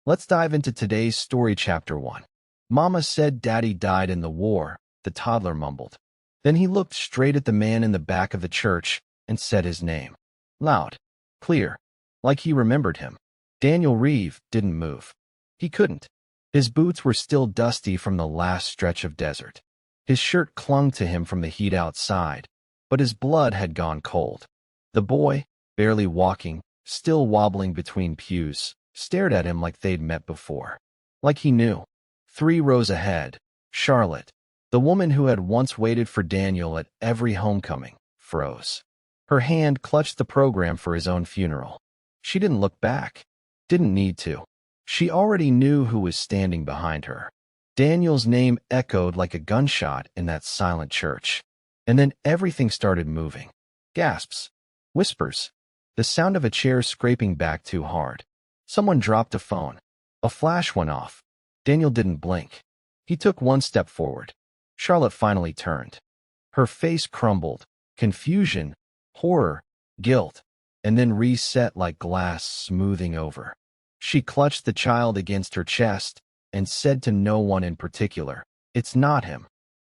Let's dive into today's story, Chapter 1. Mama said Daddy died in the war, the toddler mumbled. Then he looked straight at the man in the back of the church and said his name. Loud, clear, like he remembered him. Daniel Reeve didn't move. He couldn't. His boots were still dusty from the last stretch of desert. His shirt clung to him from the heat outside, but his blood had gone cold. The boy, barely walking, still wobbling between pews, stared at him like they'd met before. Like he knew. 3 rows ahead, Charlotte, the woman who had once waited for Daniel at every homecoming, froze. Her hand clutched the program for his own funeral. She didn't look back. Didn't need to. She already knew who was standing behind her. Daniel's name echoed like a gunshot in that silent church. And then everything started moving. Gasps. Whispers. The sound of a chair scraping back too hard. Someone dropped a phone. A flash went off. Daniel didn't blink. He took 1 step forward. Charlotte finally turned. Her face crumbled. Confusion, horror, guilt, and then reset like glass smoothing over. She clutched the child against her chest and said to no one in particular, "It's not him."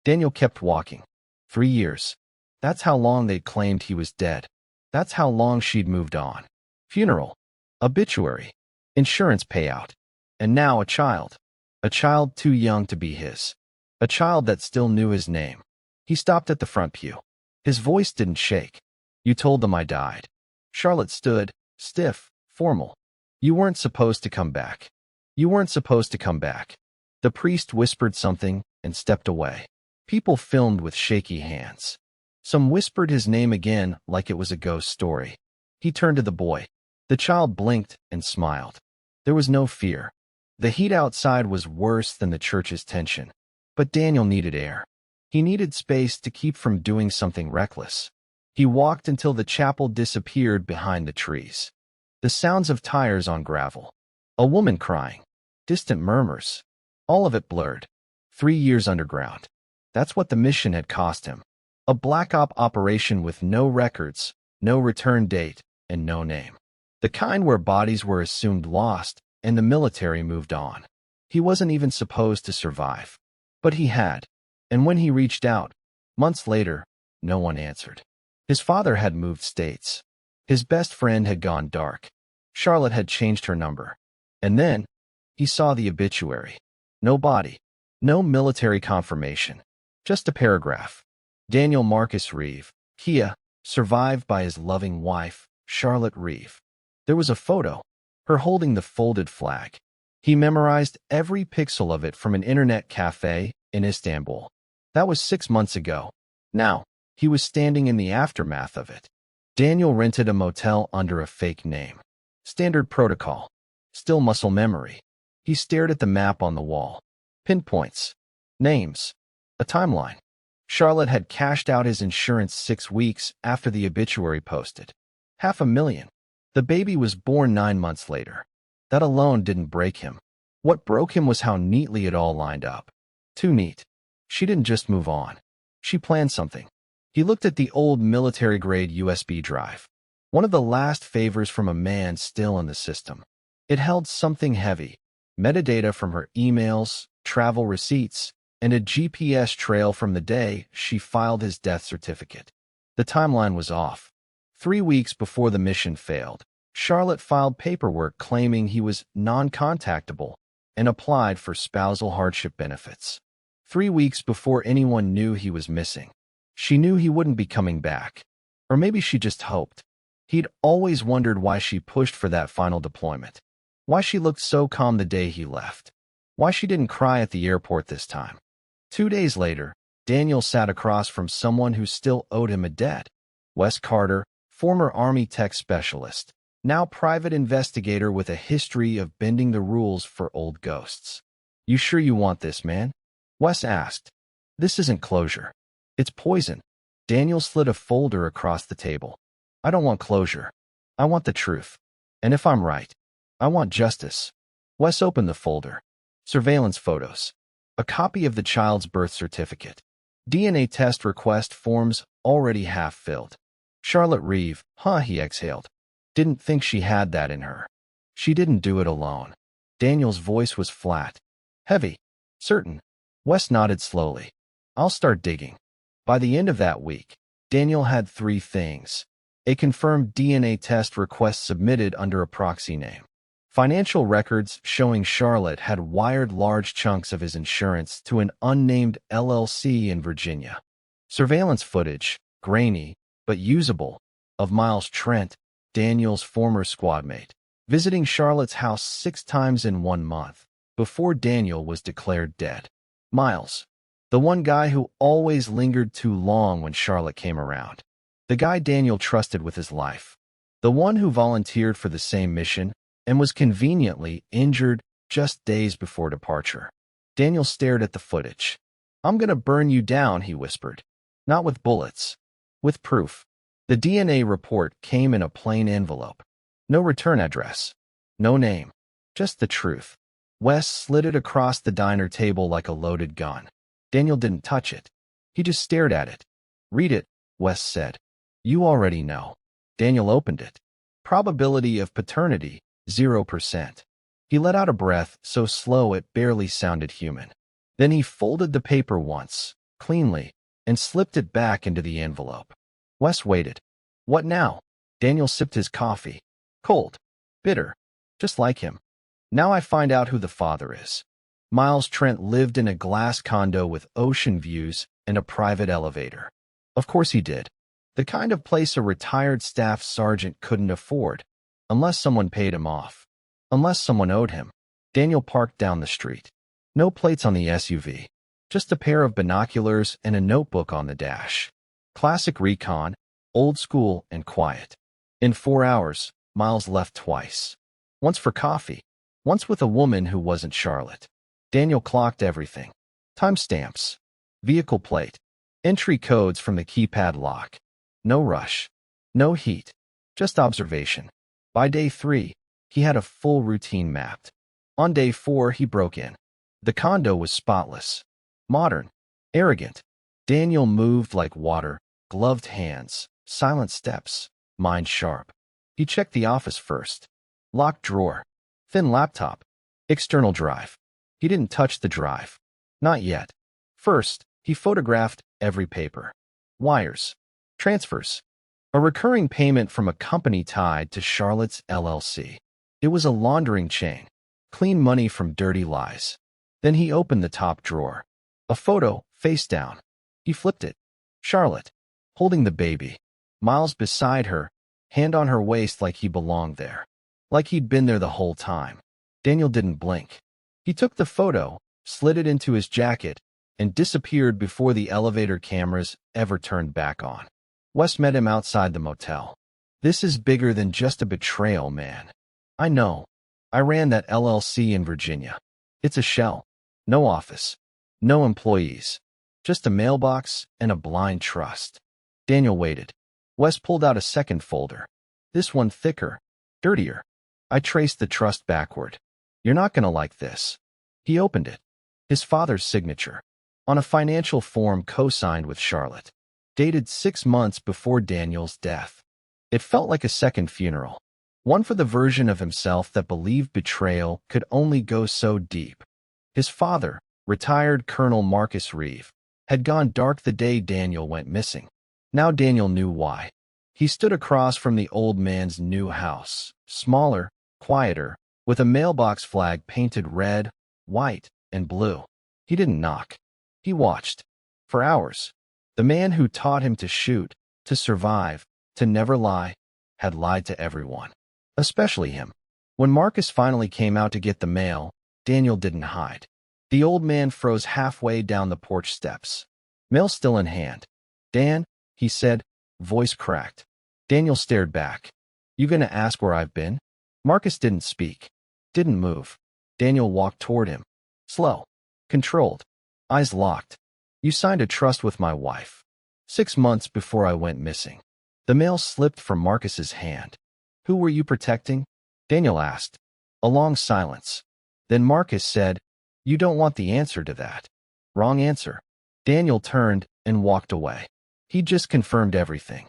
Daniel kept walking. 3 years. That's how long they'd claimed he was dead. That's how long she'd moved on. Funeral. Obituary. Insurance payout. And now a child. A child too young to be his. A child that still knew his name. He stopped at the front pew. His voice didn't shake. "You told them I died." Charlotte stood, stiff, formal. "You weren't supposed to come back. You weren't supposed to come back." The priest whispered something and stepped away. People filmed with shaky hands. Some whispered his name again like it was a ghost story. He turned to the boy. The child blinked and smiled. There was no fear. The heat outside was worse than the church's tension. But Daniel needed air. He needed space to keep from doing something reckless. He walked until the chapel disappeared behind the trees. The sounds of tires on gravel. A woman crying. Distant murmurs. All of it blurred. 3 years underground. That's what the mission had cost him. A black op operation with no records, no return date, and no name. The kind where bodies were assumed lost and the military moved on. He wasn't even supposed to survive. But he had. And when he reached out, months later, no one answered. His father had moved states. His best friend had gone dark. Charlotte had changed her number. And then, he saw the obituary. No body. No military confirmation. Just a paragraph. Daniel Marcus Reeve, Kia, survived by his loving wife, Charlotte Reeve. There was a photo, her holding the folded flag. He memorized every pixel of it from an internet cafe in Istanbul. That was 6 months ago. Now, he was standing in the aftermath of it. Daniel rented a motel under a fake name. Standard protocol. Still muscle memory. He stared at the map on the wall. Pinpoints. Names. A timeline. Charlotte had cashed out his insurance 6 weeks after the obituary posted. $500,000. The baby was born 9 months later. That alone didn't break him. What broke him was how neatly it all lined up. Too neat. She didn't just move on. She planned something. He looked at the old military-grade USB drive. One of the last favors from a man still in the system. It held something heavy. Metadata from her emails, travel receipts, and a GPS trail from the day she filed his death certificate. The timeline was off. 3 weeks before the mission failed, Charlotte filed paperwork claiming he was non-contactable and applied for spousal hardship benefits. 3 weeks before anyone knew he was missing. She knew he wouldn't be coming back. Or maybe she just hoped. He'd always wondered why she pushed for that final deployment. Why she looked so calm the day he left. Why she didn't cry at the airport this time. 2 days later, Daniel sat across from someone who still owed him a debt. Wes Carter, former Army tech specialist, now private investigator with a history of bending the rules for old ghosts. "You sure you want this, man?" Wes asked. "This isn't closure. It's poison." Daniel slid a folder across the table. "I don't want closure. I want the truth. And if I'm right, I want justice." Wes opened the folder. Surveillance photos. A copy of the child's birth certificate. DNA test request forms already half filled. Charlotte Reeve, he exhaled. Didn't think she had that in her. She didn't do it alone. Daniel's voice was flat, heavy, certain. Wes nodded slowly. I'll start digging. By the end of that week, Daniel had 3 things. A confirmed DNA test request submitted under a proxy name. Financial records showing Charlotte had wired large chunks of his insurance to an unnamed LLC in Virginia. Surveillance footage, grainy, but usable, of Miles Trent, Daniel's former squadmate, visiting Charlotte's house 6 times in 1 month, before Daniel was declared dead. Miles, the one guy who always lingered too long when Charlotte came around. The guy Daniel trusted with his life. The one who volunteered for the same mission and was conveniently injured just days before departure. Daniel stared at the footage. I'm gonna burn you down, he whispered. Not with bullets. With proof. The DNA report came in a plain envelope. No return address. No name. Just the truth. Wes slid it across the diner table like a loaded gun. Daniel didn't touch it. He just stared at it. Read it, Wes said. You already know. Daniel opened it. Probability of paternity, 0%. He let out a breath so slow it barely sounded human. Then he folded the paper once, cleanly, and slipped it back into the envelope. Wes waited. What now? Daniel sipped his coffee. Cold. Bitter. Just like him. Now I find out who the father is. Miles Trent lived in a glass condo with ocean views and a private elevator. Of course he did. The kind of place a retired staff sergeant couldn't afford, unless someone paid him off. Unless someone owed him. Daniel parked down the street. No plates on the SUV. Just a pair of binoculars and a notebook on the dash. Classic recon, old school and quiet. In 4 hours, Miles left twice. Once for coffee. Once with a woman who wasn't Charlotte. Daniel clocked everything. Timestamps. Vehicle plate. Entry codes from the keypad lock. No rush. No heat. Just observation. By day 3, he had a full routine mapped. On day 4, he broke in. The condo was spotless. Modern. Arrogant. Daniel moved like water, gloved hands, silent steps, mind sharp. He checked the office first. Locked drawer. Thin laptop. External drive. He didn't touch the drive. Not yet. First, he photographed every paper. Wires. Transfers. A recurring payment from a company tied to Charlotte's LLC. It was a laundering chain. Clean money from dirty lies. Then he opened the top drawer. A photo, face down. He flipped it. Charlotte, holding the baby. Miles beside her, hand on her waist like he belonged there. Like he'd been there the whole time. Daniel didn't blink. He took the photo, slid it into his jacket, and disappeared before the elevator cameras ever turned back on. Wes met him outside the motel. This is bigger than just a betrayal, man. I know. I ran that LLC in Virginia. It's a shell. No office. No employees. Just a mailbox and a blind trust. Daniel waited. Wes pulled out a second folder. This one thicker, dirtier. I traced the trust backward. You're not gonna like this. He opened it. His father's signature. On a financial form co-signed with Charlotte. Dated 6 months before Daniel's death. It felt like a second funeral. One for the version of himself that believed betrayal could only go so deep. His father, retired Colonel Marcus Reeve, had gone dark the day Daniel went missing. Now Daniel knew why. He stood across from the old man's new house, smaller, quieter, with a mailbox flag painted red, white, and blue. He didn't knock. He watched. For hours. The man who taught him to shoot, to survive, to never lie, had lied to everyone. Especially him. When Marcus finally came out to get the mail, Daniel didn't hide. The old man froze halfway down the porch steps. Mail still in hand. Dan, he said, voice cracked. Daniel stared back. You gonna ask where I've been? Marcus didn't speak. Didn't move. Daniel walked toward him. Slow. Controlled. Eyes locked. You signed a trust with my wife. 6 months before I went missing. The mail slipped from Marcus's hand. Who were you protecting? Daniel asked. A long silence. Then Marcus said, you don't want the answer to that. Wrong answer. Daniel turned and walked away. He just confirmed everything.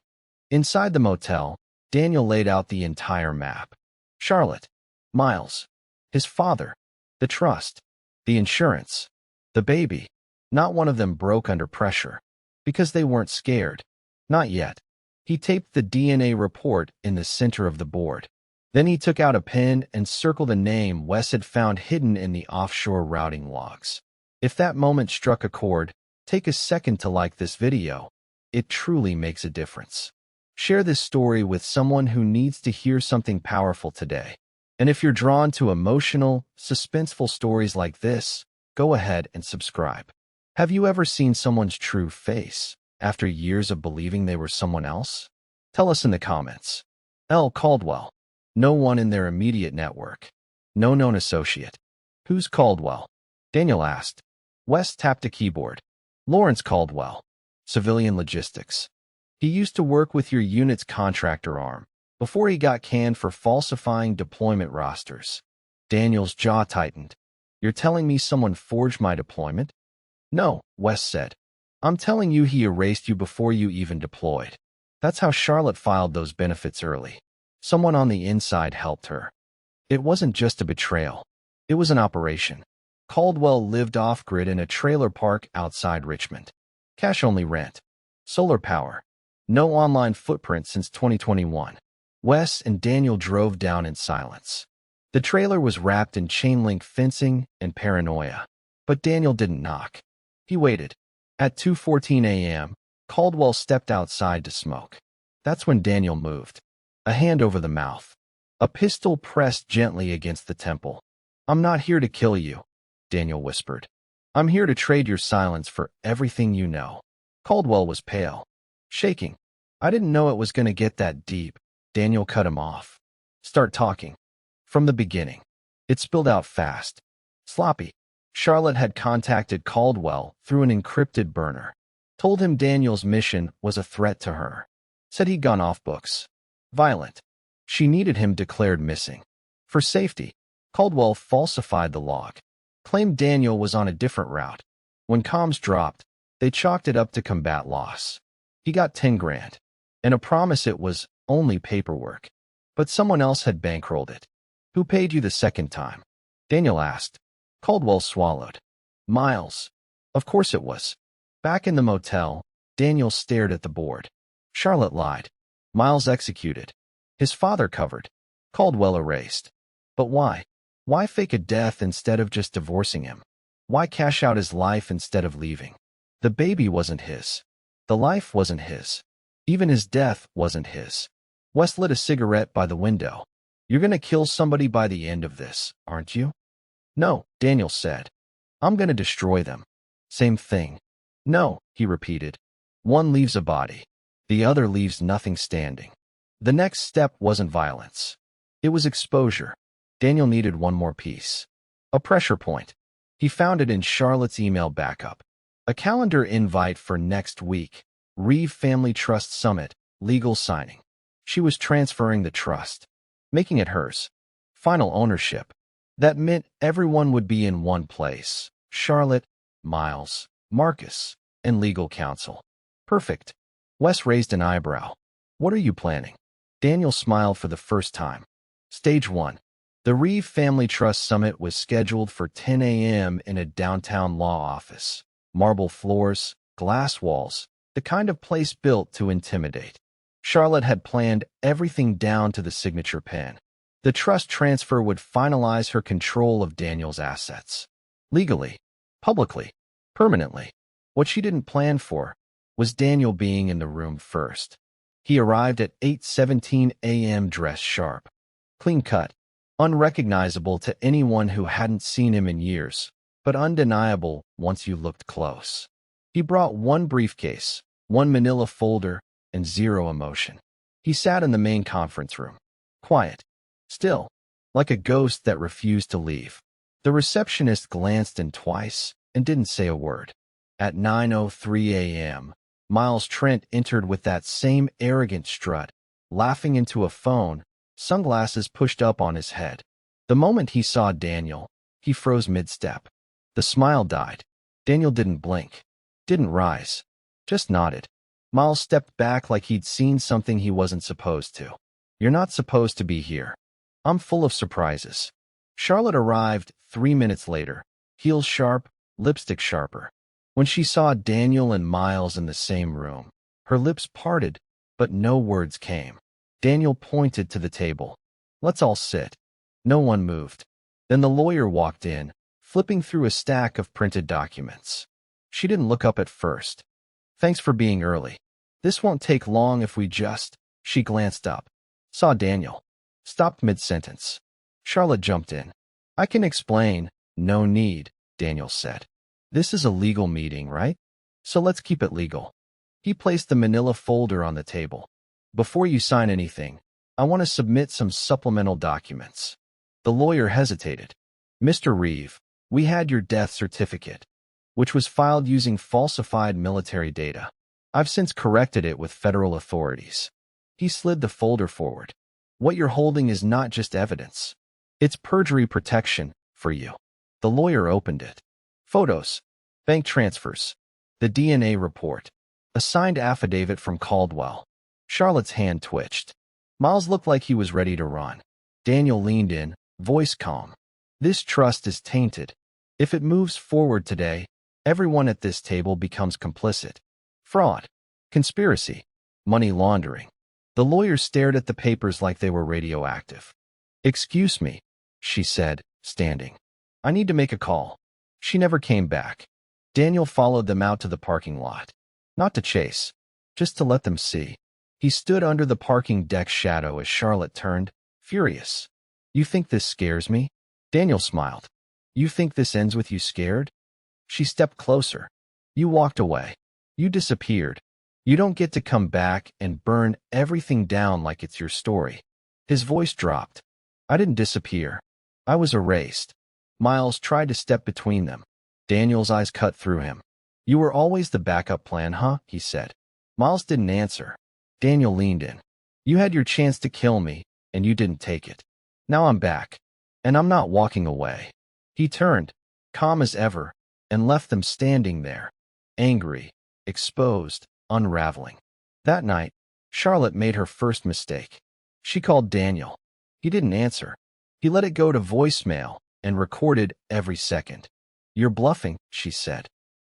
Inside the motel, Daniel laid out the entire map. Charlotte. Miles. His father. The trust, the insurance, the baby. Not one of them broke under pressure. Because they weren't scared. Not yet. He taped the DNA report in the center of the board. Then he took out a pen and circled a name Wes had found hidden in the offshore routing logs. If that moment struck a chord, take a second to like this video. It truly makes a difference. Share this story with someone who needs to hear something powerful today. And if you're drawn to emotional, suspenseful stories like this, go ahead and subscribe. Have you ever seen someone's true face after years of believing they were someone else? Tell us in the comments. L. Caldwell. No one in their immediate network. No known associate. Who's Caldwell? Daniel asked. Wes tapped a keyboard. Lawrence Caldwell. Civilian logistics. He used to work with your unit's contractor arm before he got canned for falsifying deployment rosters. Daniel's jaw tightened. You're telling me someone forged my deployment? No, Wes said. I'm telling you he erased you before you even deployed. That's how Charlotte filed those benefits early. Someone on the inside helped her. It wasn't just a betrayal. It was an operation. Caldwell lived off-grid in a trailer park outside Richmond. Cash-only rent. Solar power. No online footprint since 2021. Wes and Daniel drove down in silence. The trailer was wrapped in chain-link fencing and paranoia. But Daniel didn't knock. He waited. At 2:14 a.m., Caldwell stepped outside to smoke. That's when Daniel moved. A hand over the mouth. A pistol pressed gently against the temple. I'm not here to kill you, Daniel whispered. I'm here to trade your silence for everything you know. Caldwell was pale. Shaking. I didn't know it was going to get that deep. Daniel cut him off. Start talking. From the beginning. It spilled out fast. Sloppy. Charlotte had contacted Caldwell through an encrypted burner. Told him Daniel's mission was a threat to her. Said he'd gone off books. Violent. She needed him declared missing. For safety, Caldwell falsified the log. Claimed Daniel was on a different route. When comms dropped, they chalked it up to combat loss. He got 10 grand. And a promise it was only paperwork. But someone else had bankrolled it. Who paid you the second time? Daniel asked. Caldwell swallowed. Miles. Of course it was. Back in the motel, Daniel stared at the board. Charlotte lied. Miles executed. His father covered. Caldwell erased. But why? Why fake a death instead of just divorcing him? Why cash out his life instead of leaving? The baby wasn't his. The life wasn't his. Even his death wasn't his. Wes lit a cigarette by the window. You're gonna kill somebody by the end of this, aren't you? No, Daniel said. I'm gonna destroy them. Same thing. No, he repeated. One leaves a body. The other leaves nothing standing. The next step wasn't violence. It was exposure. Daniel needed one more piece. A pressure point. He found it in Charlotte's email backup. A calendar invite for next week. Reeve Family Trust Summit. Legal signing. She was transferring the trust. Making it hers. Final ownership. That meant everyone would be in one place. Charlotte, Miles, Marcus, and legal counsel. Perfect. Wes raised an eyebrow. What are you planning? Daniel smiled for the first time. Stage 1. The Reeve Family Trust Summit was scheduled for 10 a.m. in a downtown law office. Marble floors, glass walls, the kind of place built to intimidate. Charlotte had planned everything down to the signature pen. The trust transfer would finalize her control of Daniel's assets. Legally, publicly, permanently. What she didn't plan for was Daniel being in the room first. He arrived at 8:17 a.m. dressed sharp. Clean cut. Unrecognizable to anyone who hadn't seen him in years, but undeniable once you looked close. He brought one briefcase, one manila folder, and zero emotion. He sat in the main conference room. Quiet. Still. Like a ghost that refused to leave. The receptionist glanced in twice and didn't say a word. At 9:03 a.m., Miles Trent entered with that same arrogant strut, laughing into a phone, sunglasses pushed up on his head. The moment he saw Daniel, he froze mid-step. The smile died. Daniel didn't blink. Didn't rise. Just nodded. Miles stepped back like he'd seen something he wasn't supposed to. You're not supposed to be here. I'm full of surprises. Charlotte arrived 3 minutes later, heels sharp, lipstick sharper. When she saw Daniel and Miles in the same room, her lips parted, but no words came. Daniel pointed to the table. "Let's all sit." No one moved. Then the lawyer walked in, flipping through a stack of printed documents. She didn't look up at first. "Thanks for being early. This won't take long if we just—" She glanced up, saw Daniel, stopped mid-sentence. Charlotte jumped in. "I can explain." "No need," Daniel said. "This is a legal meeting, right? So let's keep it legal." He placed the manila folder on the table. "Before you sign anything, I want to submit some supplemental documents." The lawyer hesitated. "Mr. Reeve, we had your death certificate, which was filed using falsified military data. I've since corrected it with federal authorities." He slid the folder forward. "What you're holding is not just evidence. It's perjury protection for you." The lawyer opened it. Photos, bank transfers, the DNA report, a signed affidavit from Caldwell. Charlotte's hand twitched. Miles looked like he was ready to run. Daniel leaned in, voice calm. "This trust is tainted. If it moves forward today, everyone at this table becomes complicit. Fraud, conspiracy, money laundering." The lawyer stared at the papers like they were radioactive. "Excuse me," she said, standing. "I need to make a call." She never came back. Daniel followed them out to the parking lot. Not to chase, just to let them see. He stood under the parking deck shadow as Charlotte turned, furious. "You think this scares me?" Daniel smiled. "You think this ends with you scared?" She stepped closer. "You walked away. You disappeared. You don't get to come back and burn everything down like it's your story." His voice dropped. "I didn't disappear. I was erased." Miles tried to step between them. Daniel's eyes cut through him. "You were always the backup plan, huh?" he said. Miles didn't answer. Daniel leaned in. "You had your chance to kill me, and you didn't take it. Now I'm back, and I'm not walking away." He turned, calm as ever, and left them standing there, angry, exposed, unraveling. That night, Charlotte made her first mistake. She called Daniel. He didn't answer. He let it go to voicemail and recorded every second. "You're bluffing," she said.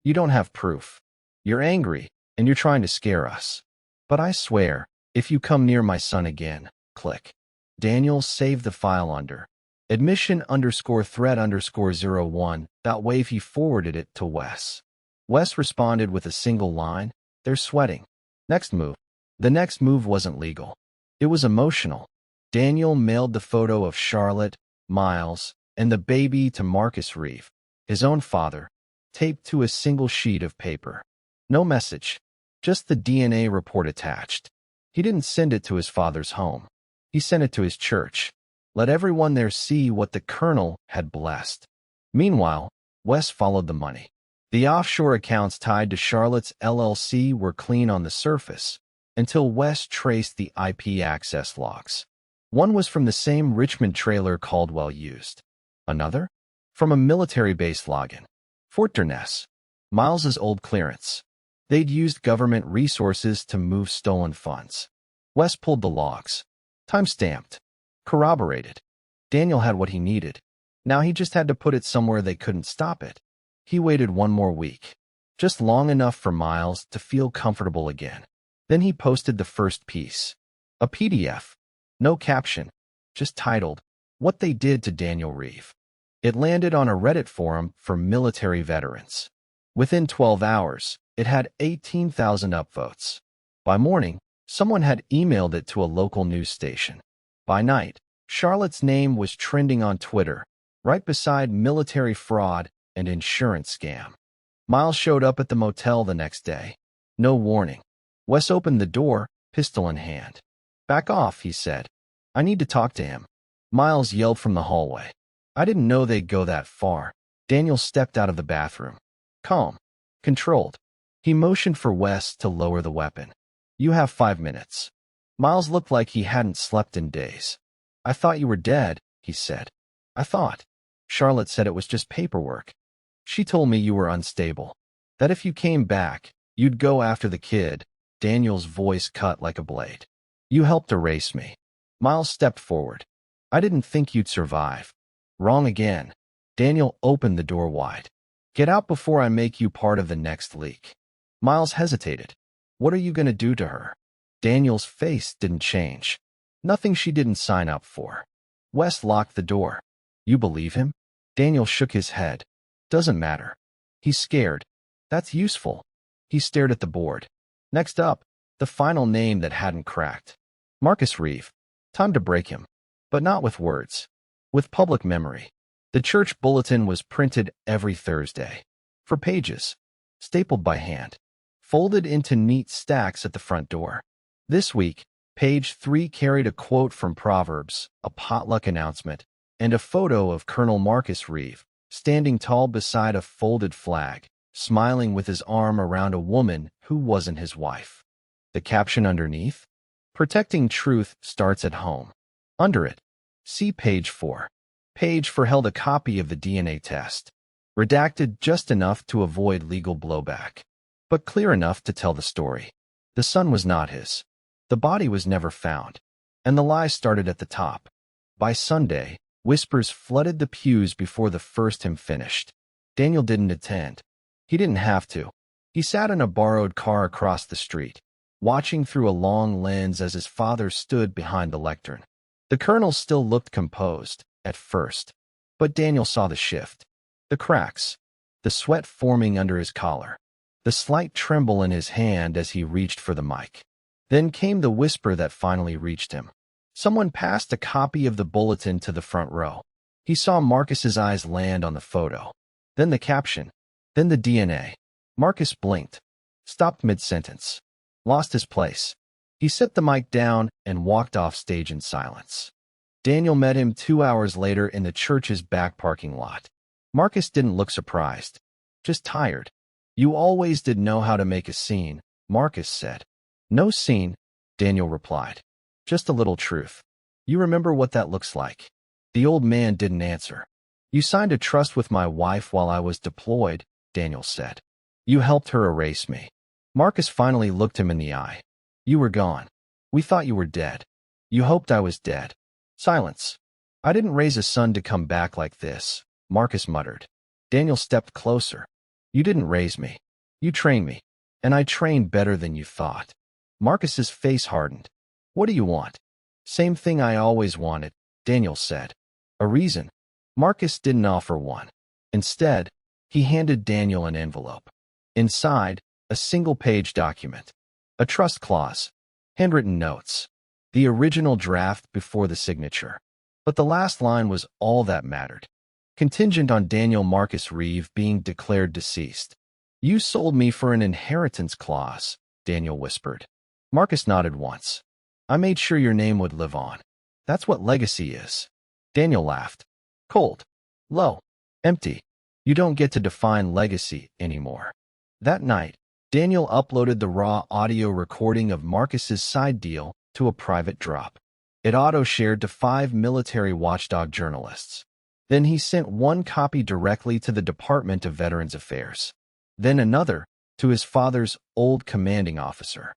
"You don't have proof. You're angry, and you're trying to scare us. But I swear, if you come near my son again," click. Daniel saved the file under admission_threat_01. Wave. He forwarded it to Wes. Wes responded with a single line, "They're sweating." Next move. The next move wasn't legal. It was emotional. Daniel mailed the photo of Charlotte, Miles, and the baby to Marcus Reeve, his own father, taped to a single sheet of paper. No message, just the DNA report attached. He didn't send it to his father's home. He sent it to his church. Let everyone there see what the colonel had blessed. Meanwhile, Wes followed the money. The offshore accounts tied to Charlotte's LLC were clean on the surface, until Wes traced the IP access logs. One was from the same Richmond trailer Caldwell used. Another? From a military base login. Fort Durness. Miles's old clearance. They'd used government resources to move stolen funds. Wes pulled the logs. Time-stamped. Corroborated. Daniel had what he needed. Now he just had to put it somewhere they couldn't stop it. He waited one more week. Just long enough for Miles to feel comfortable again. Then he posted the first piece. A PDF. No caption. Just titled, "What They Did to Daniel Reeve." It landed on a Reddit forum for military veterans. Within 12 hours, it had 18,000 upvotes. By morning, someone had emailed it to a local news station. By night, Charlotte's name was trending on Twitter, right beside military fraud and insurance scam. Miles showed up at the motel the next day. No warning. Wes opened the door, pistol in hand. "Back off," he said. "I need to talk to him." Miles yelled from the hallway. "I didn't know they'd go that far." Daniel stepped out of the bathroom. Calm. Controlled. He motioned for Wes to lower the weapon. "You have 5 minutes." Miles looked like he hadn't slept in days. "I thought you were dead," he said. "I thought. Charlotte said it was just paperwork. She told me you were unstable. That if you came back, you'd go after the kid." Daniel's voice cut like a blade. "You helped erase me." Miles stepped forward. "I didn't think you'd survive. Wrong again. Daniel opened the door wide. Get out before I make you part of the next leak. Miles hesitated. What are you going to do to her? Daniel's face didn't change. Nothing she didn't sign up for. Wes locked the door. You believe him? Daniel shook his head. Doesn't matter. He's scared. That's useful. He stared at the board. Next up, the final name that hadn't cracked. Marcus Reeve. Time to break him. But not with words. With public memory. The church bulletin was printed every Thursday. For pages. Stapled by hand. Folded into neat stacks at the front door. This week, page 3 carried a quote from Proverbs, a potluck announcement, and a photo of Colonel Marcus Reeve, standing tall beside a folded flag, smiling with his arm around a woman who wasn't his wife. The caption underneath? Protecting truth starts at home. Under it, see page 4. Page 4 held a copy of the DNA test, redacted just enough to avoid legal blowback, but clear enough to tell the story. The son was not his. The body was never found, and the lie started at the top. By Sunday, whispers flooded the pews before the first hymn finished. Daniel didn't attend. He didn't have to. He sat in a borrowed car across the street, watching through a long lens as his father stood behind the lectern. The colonel still looked composed, at first, but Daniel saw the shift. The cracks, the sweat forming under his collar, the slight tremble in his hand as he reached for the mic. Then came the whisper that finally reached him. Someone passed a copy of the bulletin to the front row. He saw Marcus's eyes land on the photo. Then the caption. Then the DNA. Marcus blinked, stopped mid-sentence, lost his place. He set the mic down and walked off stage in silence. Daniel met him 2 hours later in the church's back parking lot. Marcus didn't look surprised, just tired. You always did know how to make a scene, Marcus said. No scene, Daniel replied. Just a little truth. You remember what that looks like? The old man didn't answer. You signed a trust with my wife while I was deployed, Daniel said. You helped her erase me. Marcus finally looked him in the eye. You were gone. We thought you were dead. You hoped I was dead. Silence. I didn't raise a son to come back like this, Marcus muttered. Daniel stepped closer. You didn't raise me. You trained me. And I trained better than you thought. Marcus's face hardened. What do you want? Same thing I always wanted, Daniel said. A reason. Marcus didn't offer one. Instead, he handed Daniel an envelope. Inside, a single-page document. A trust clause. Handwritten notes. The original draft before the signature. But the last line was all that mattered. Contingent on Daniel Marcus Reeve being declared deceased. You sold me for an inheritance clause, Daniel whispered. Marcus nodded once. I made sure your name would live on. That's what legacy is. Daniel laughed. Cold. Low. Empty. You don't get to define legacy anymore. That night, Daniel uploaded the raw audio recording of Marcus's side deal to a private drop. It auto-shared to 5 military watchdog journalists. Then he sent one copy directly to the Department of Veterans Affairs. Then another to his father's old commanding officer.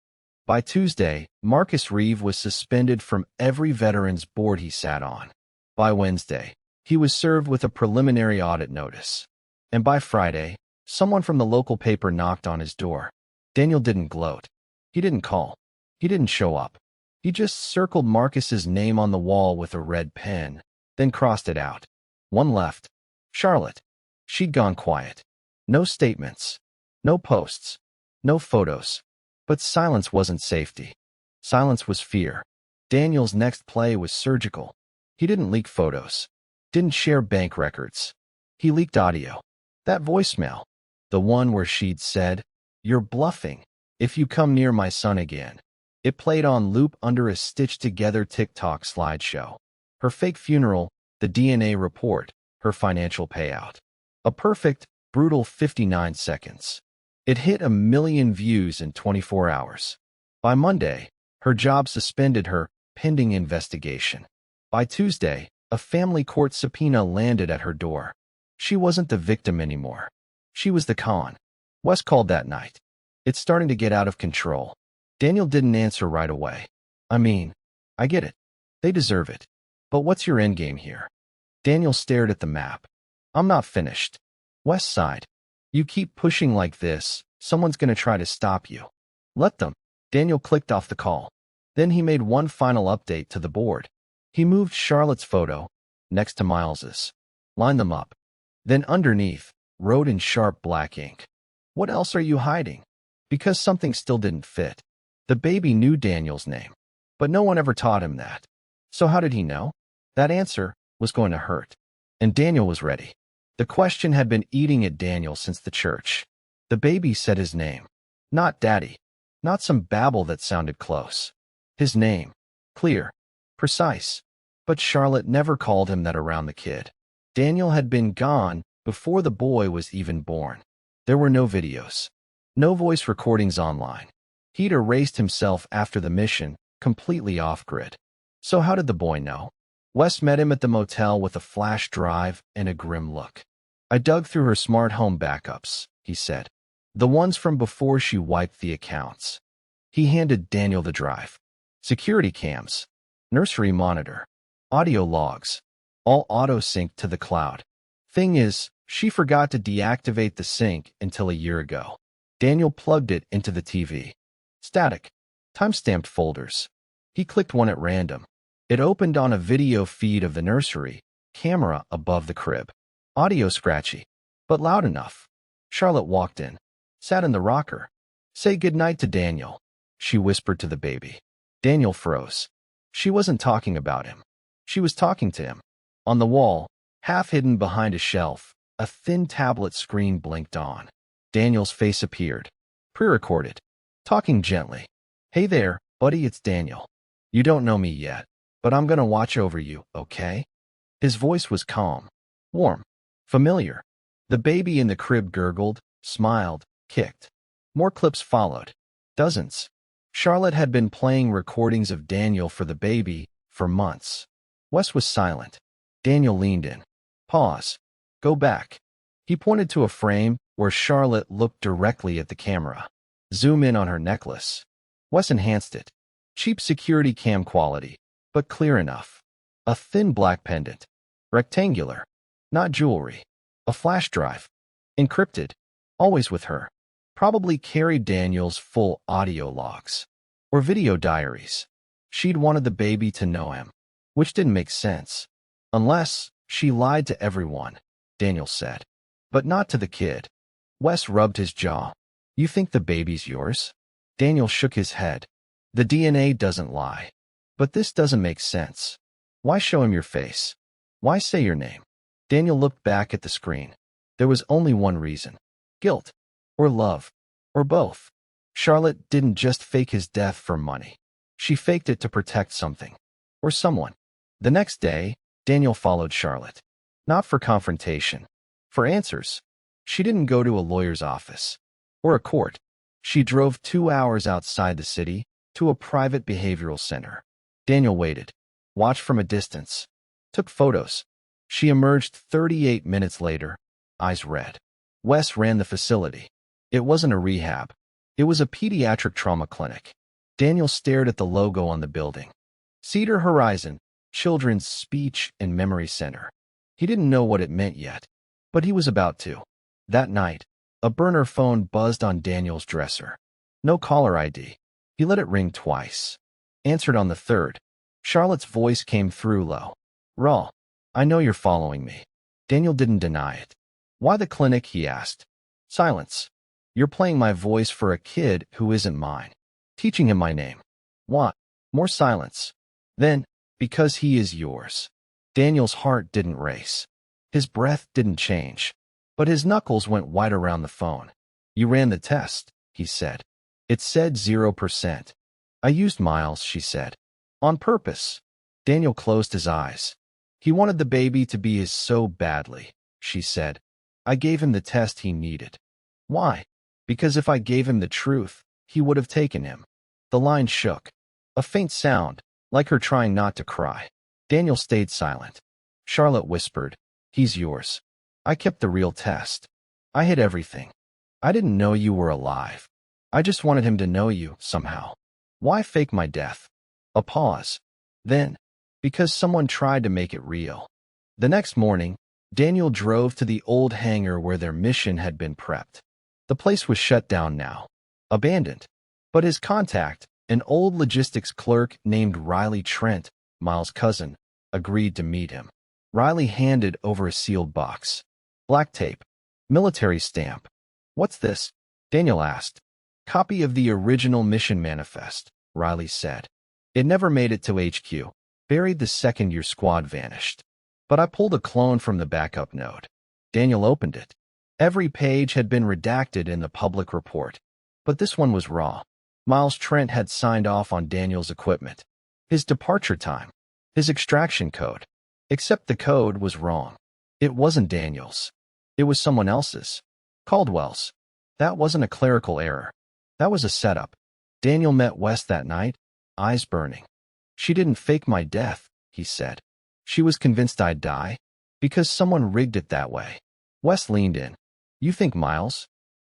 By Tuesday, Marcus Reeve was suspended from every veterans board he sat on. By Wednesday, he was served with a preliminary audit notice. And by Friday, someone from the local paper knocked on his door. Daniel didn't gloat. He didn't call. He didn't show up. He just circled Marcus's name on the wall with a red pen, then crossed it out. One left. Charlotte. She'd gone quiet. No statements. No posts. No photos. But silence wasn't safety. Silence was fear. Daniel's next play was surgical. He didn't leak photos. Didn't share bank records. He leaked audio. That voicemail. The one where she'd said, "You're bluffing if you come near my son again." It played on loop under a stitched-together TikTok slideshow. Her fake funeral, the DNA report, her financial payout. A perfect, brutal 59 seconds. It hit 1 million views in 24 hours. By Monday, her job suspended her, pending investigation. By Tuesday, a family court subpoena landed at her door. She wasn't the victim anymore. She was the con. Wes called that night. It's starting to get out of control. Daniel didn't answer right away. I mean, I get it. They deserve it. But what's your endgame here? Daniel stared at the map. I'm not finished. West Side. You keep pushing like this, someone's gonna try to stop you. Let them. Daniel clicked off the call. Then he made one final update to the board. He moved Charlotte's photo next to Miles's. Lined them up. Then underneath, wrote in sharp black ink. What else are you hiding? Because something still didn't fit. The baby knew Daniel's name, but no one ever taught him that. So how did he know? That answer was going to hurt. And Daniel was ready. The question had been eating at Daniel since the church. The baby said his name. Not Daddy. Not some babble that sounded close. His name. Clear. Precise. But Charlotte never called him that around the kid. Daniel had been gone before the boy was even born. There were no videos. No voice recordings online. He'd erased himself after the mission, completely off-grid. So how did the boy know? Wes met him at the motel with a flash drive and a grim look. I dug through her smart home backups, he said. The ones from before she wiped the accounts. He handed Daniel the drive. Security cams. Nursery monitor. Audio logs. All auto-synced to the cloud. Thing is, she forgot to deactivate the sync until a year ago. Daniel plugged it into the TV. Static. Time-stamped folders. He clicked one at random. It opened on a video feed of the nursery, camera above the crib. Audio scratchy, but loud enough. Charlotte walked in, sat in the rocker. Say goodnight to Daniel, she whispered to the baby. Daniel froze. She wasn't talking about him. She was talking to him. On the wall, half hidden behind a shelf, a thin tablet screen blinked on. Daniel's face appeared. Pre-recorded. Talking gently. Hey there, buddy, it's Daniel. You don't know me yet, but I'm gonna watch over you, okay? His voice was calm, warm, familiar. The baby in the crib gurgled, smiled, kicked. More clips followed. Dozens. Charlotte had been playing recordings of Daniel for the baby for months. Wes was silent. Daniel leaned in. Pause. Go back. He pointed to a frame where Charlotte looked directly at the camera. Zoom in on her necklace. Wes enhanced it. Cheap security cam quality, but clear enough. A thin black pendant. Rectangular. Not jewelry. A flash drive. Encrypted. Always with her. Probably carried Daniel's full audio logs. Or video diaries. She'd wanted the baby to know him. Which didn't make sense. Unless she lied to everyone, Daniel said. But not to the kid. Wes rubbed his jaw. You think the baby's yours? Daniel shook his head. The DNA doesn't lie. But this doesn't make sense. Why show him your face? Why say your name? Daniel looked back at the screen. There was only one reason. Guilt. Or love. Or both. Charlotte didn't just fake his death for money. She faked it to protect something. Or someone. The next day, Daniel followed Charlotte. Not for confrontation. For answers. She didn't go to a lawyer's office. Or a court. She drove 2 hours outside the city to a private behavioral center. Daniel waited. Watched from a distance. Took photos. She emerged 38 minutes later, eyes red. Wes ran the facility. It wasn't a rehab. It was a pediatric trauma clinic. Daniel stared at the logo on the building. Cedar Horizon, Children's Speech and Memory Center. He didn't know what it meant yet, but he was about to. That night, a burner phone buzzed on Daniel's dresser. No caller ID. He let it ring twice. Answered on the third. Charlotte's voice came through low. Raw. I know you're following me. Daniel didn't deny it. Why the clinic, he asked. Silence. You're playing my voice for a kid who isn't mine. Teaching him my name. What? More silence. Then, because he is yours. Daniel's heart didn't race. His breath didn't change. But his knuckles went white around the phone. You ran the test, he said. It said 0%. I used Miles, she said. On purpose. Daniel closed his eyes. He wanted the baby to be his so badly, she said. I gave him the test he needed. Why? Because if I gave him the truth, he would have taken him. The line shook. A faint sound, like her trying not to cry. Daniel stayed silent. Charlotte whispered, He's yours. I kept the real test. I hid everything. I didn't know you were alive. I just wanted him to know you, somehow. Why fake my death? A pause. Then, because someone tried to make it real. The next morning, Daniel drove to the old hangar where their mission had been prepped. The place was shut down now, abandoned. But his contact, an old logistics clerk named Riley Trent, Miles' cousin, agreed to meet him. Riley handed over a sealed box. Black tape. Military stamp. "What's this?" Daniel asked. "Copy of the original mission manifest," Riley said. "It never made it to HQ. Buried the second your squad vanished. But I pulled a clone from the backup node." Daniel opened it. Every page had been redacted in the public report. But this one was raw. Miles Trent had signed off on Daniel's equipment. His departure time. His extraction code. Except the code was wrong. It wasn't Daniel's. It was someone else's. Caldwell's. That wasn't a clerical error. That was a setup. Daniel met Wes that night, eyes burning. "She didn't fake my death," he said. "She was convinced I'd die, because someone rigged it that way." Wes leaned in. "You think Miles?"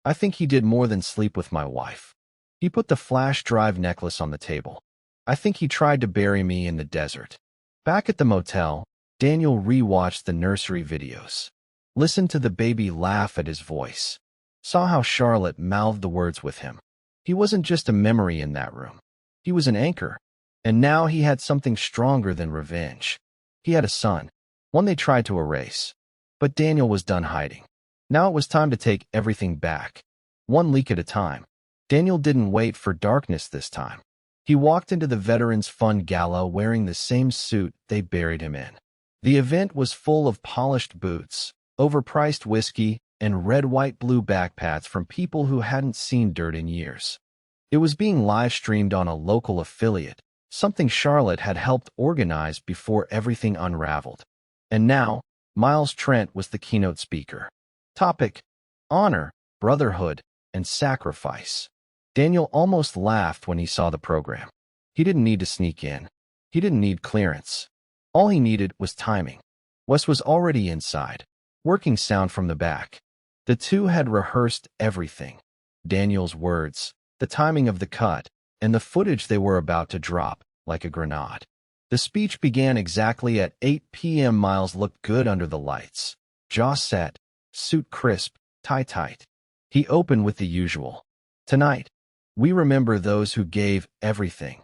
"I think he did more than sleep with my wife." He put the flash drive necklace on the table. "I think he tried to bury me in the desert." Back at the motel, Daniel rewatched the nursery videos. Listened to the baby laugh at his voice. Saw how Charlotte mouthed the words with him. He wasn't just a memory in that room. He was an anchor. And now he had something stronger than revenge. He had a son, one they tried to erase. But Daniel was done hiding. Now it was time to take everything back. One leak at a time. Daniel didn't wait for darkness this time. He walked into the Veterans Fund Gala wearing the same suit they buried him in. The event was full of polished boots, overpriced whiskey, and red, white, blue backpats from people who hadn't seen dirt in years. It was being live-streamed on a local affiliate, something Charlotte had helped organize before everything unraveled. And now, Miles Trent was the keynote speaker. Topic: honor, brotherhood, and sacrifice. Daniel almost laughed when he saw the program. He didn't need to sneak in. He didn't need clearance. All he needed was timing. Wes was already inside, working sound from the back. The two had rehearsed everything. Daniel's words, the timing of the cut, and the footage they were about to drop, like a grenade. The speech began exactly at 8 p.m. Miles looked good under the lights. Jaw set, suit crisp, tie tight. He opened with the usual. "Tonight, we remember those who gave everything."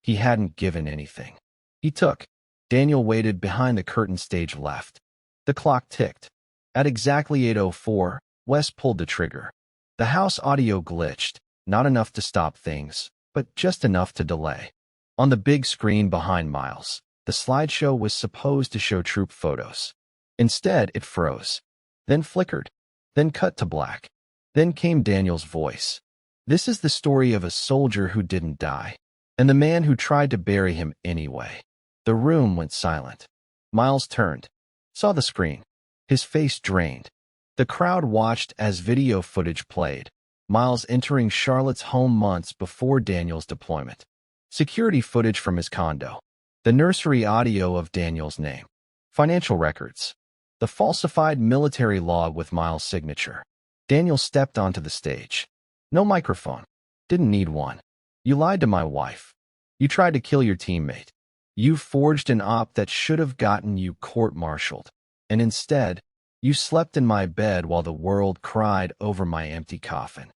He hadn't given anything. He took. Daniel waited behind the curtain stage left. The clock ticked. At exactly 8:04, Wes pulled the trigger. The house audio glitched, not enough to stop things, but just enough to delay. On the big screen behind Miles, the slideshow was supposed to show troop photos. Instead, it froze, then flickered, then cut to black. Then came Daniel's voice. "This is the story of a soldier who didn't die, and the man who tried to bury him anyway." The room went silent. Miles turned, saw the screen. His face drained. The crowd watched as video footage played. Miles entering Charlotte's home months before Daniel's deployment. Security footage from his condo. The nursery audio of Daniel's name. Financial records. The falsified military log with Miles' signature. Daniel stepped onto the stage. No microphone. Didn't need one. "You lied to my wife. You tried to kill your teammate. You forged an op that should have gotten you court-martialed. And instead, you slept in my bed while the world cried over my empty coffin."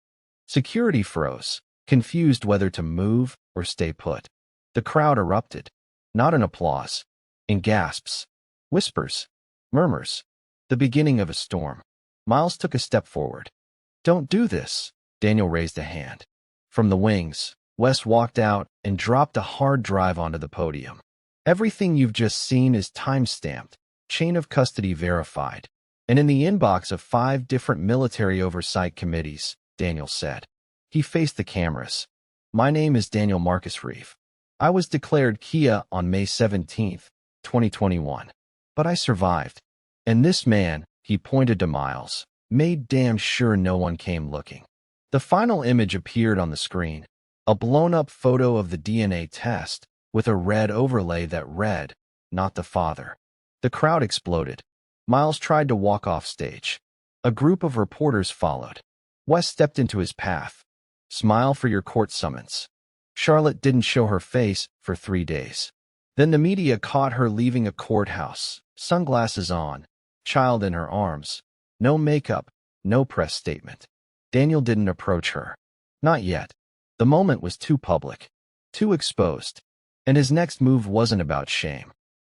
Security froze, confused whether to move or stay put. The crowd erupted, not in applause, in gasps, whispers, murmurs, the beginning of a storm. Miles took a step forward. "Don't do this." Daniel raised a hand. From the wings, Wes walked out and dropped a hard drive onto the podium. "Everything you've just seen is time-stamped, chain of custody verified, and in the inbox of 5 different military oversight committees," Daniel said. He faced the cameras. "My name is Daniel Marcus Reeve. I was declared Kia on May 17th, 2021. But I survived. And this man," he pointed to Miles, "made damn sure no one came looking." The final image appeared on the screen, a blown-up photo of the DNA test, with a red overlay that read, "Not the father." The crowd exploded. Miles tried to walk off stage. A group of reporters followed. Wes stepped into his path. "Smile for your court summons." Charlotte didn't show her face for 3 days. Then the media caught her leaving a courthouse, sunglasses on, child in her arms. No makeup, no press statement. Daniel didn't approach her. Not yet. The moment was too public, too exposed. And his next move wasn't about shame.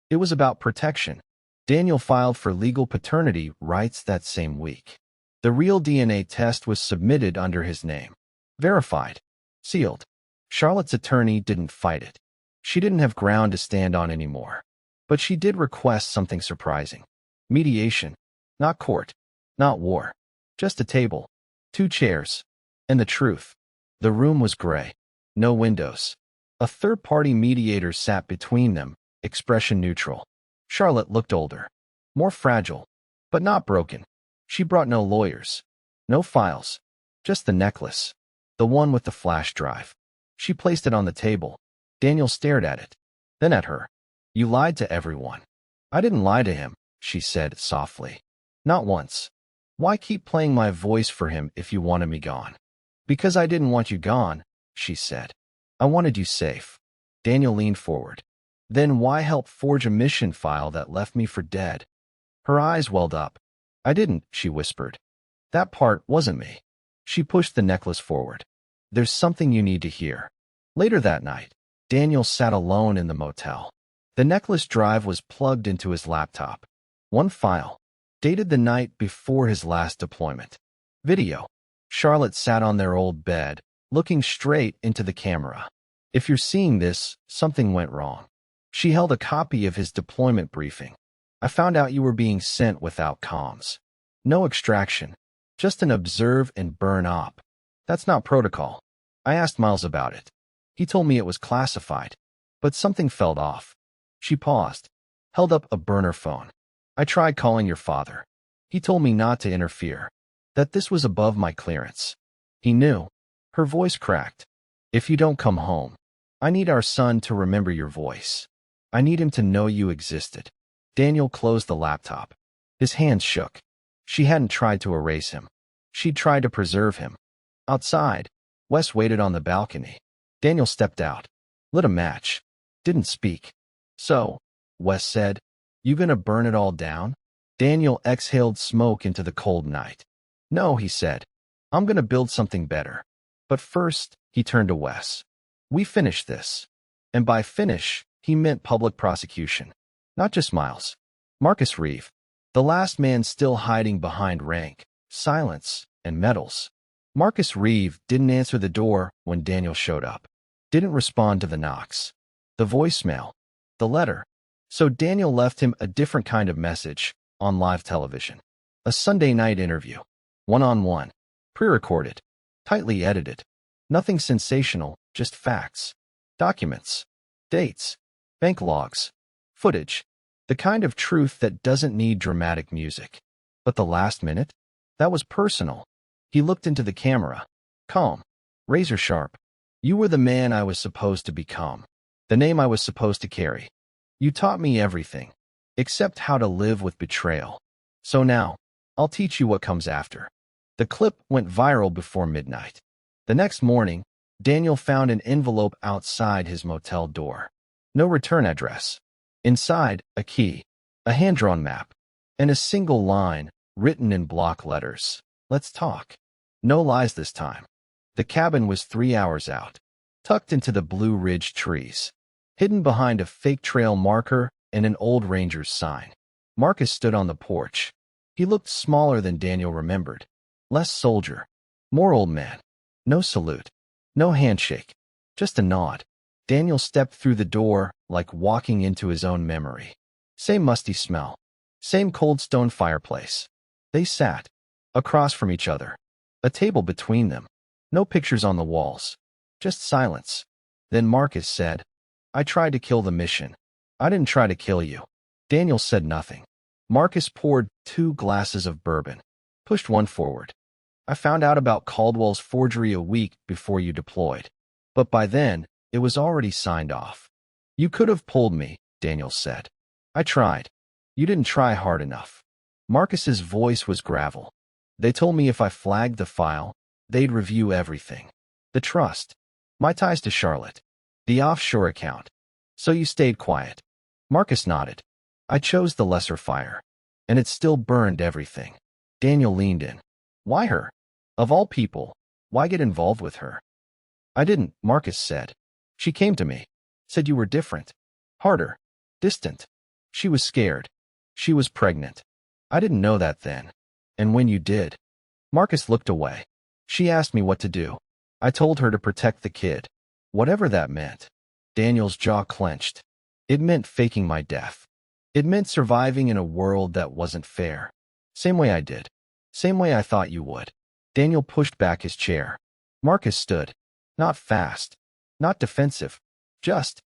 It was about protection. Daniel filed for legal paternity rights that same week. The real DNA test was submitted under his name. Verified. Sealed. Charlotte's attorney didn't fight it. She didn't have ground to stand on anymore. But she did request something surprising. Mediation. Not court. Not war. Just a table. 2 chairs. And the truth. The room was gray. No windows. A third-party mediator sat between them, expression neutral. Charlotte looked older. More fragile. But not broken. She brought no lawyers. No files. Just the necklace. The one with the flash drive. She placed it on the table. Daniel stared at it. Then at her. You lied to everyone. I didn't lie to him, she said softly. Not once. Why keep playing my voice for him if you wanted me gone? Because I didn't want you gone, she said. I wanted you safe. Daniel leaned forward. Then why help forge a mission file that left me for dead? Her eyes welled up. I didn't, she whispered. That part wasn't me. She pushed the necklace forward. There's something you need to hear. Later that night, Daniel sat alone in the motel. The necklace drive was plugged into his laptop. One file, dated the night before his last deployment. Video. Charlotte sat on their old bed, looking straight into the camera. If you're seeing this, something went wrong. She held a copy of his deployment briefing. I found out you were being sent without comms. No extraction. Just an observe and burn op. That's not protocol. I asked Miles about it. He told me it was classified. But something felt off. She paused, held up a burner phone. I tried calling your father. He told me not to interfere. That this was above my clearance. He knew. Her voice cracked. If you don't come home, I need our son to remember your voice. I need him to know you existed. Daniel closed the laptop. His hands shook. She hadn't tried to erase him. She'd tried to preserve him. Outside, Wes waited on the balcony. Daniel stepped out, lit a match, didn't speak. So, Wes said, you gonna burn it all down? Daniel exhaled smoke into the cold night. No, he said. I'm gonna build something better. But first, he turned to Wes. We finish this. And by finish, he meant public prosecution. Not just Miles. Marcus Reeve. The last man still hiding behind rank, silence, and medals. Marcus Reeve didn't answer the door when Daniel showed up. Didn't respond to the knocks. The voicemail. The letter. So Daniel left him a different kind of message on live television. A Sunday night interview. One-on-one. Pre-recorded. Tightly edited. Nothing sensational, just facts. Documents. Dates. Bank logs. Footage. The kind of truth that doesn't need dramatic music. But the last minute? That was personal. He looked into the camera. Calm. Razor sharp. You were the man I was supposed to become. The name I was supposed to carry. You taught me everything. Except how to live with betrayal. So now, I'll teach you what comes after. The clip went viral before midnight. The next morning, Daniel found an envelope outside his motel door. No return address. Inside, a key, a hand-drawn map, and a single line written in block letters. Let's talk. No lies this time. The cabin was 3 hours out, tucked into the Blue Ridge trees, hidden behind a fake trail marker and an old ranger's sign. Marcus stood on the porch. He looked smaller than Daniel remembered. Less soldier. More old man. No salute. No handshake. Just a nod. Daniel stepped through the door like walking into his own memory. Same musty smell. Same cold stone fireplace. They sat, across from each other. A table between them. No pictures on the walls. Just silence. Then Marcus said, I tried to kill the mission. I didn't try to kill you. Daniel said nothing. Marcus poured 2 glasses of bourbon. Pushed one forward. I found out about Caldwell's forgery a week before you deployed. But by then, it was already signed off. You could have pulled me, Daniel said. I tried. You didn't try hard enough. Marcus's voice was gravel. They told me if I flagged the file, they'd review everything. The trust. My ties to Charlotte. The offshore account. So you stayed quiet. Marcus nodded. I chose the lesser fire, and it still burned everything. Daniel leaned in. Why her? Of all people, why get involved with her? I didn't, Marcus said. She came to me. Said you were different. Harder. Distant. She was scared. She was pregnant. I didn't know that then. And when you did, Marcus looked away. She asked me what to do. I told her to protect the kid. Whatever that meant. Daniel's jaw clenched. It meant faking my death. It meant surviving in a world that wasn't fair. Same way I did. Same way I thought you would. Daniel pushed back his chair. Marcus stood. Not fast. Not defensive. Just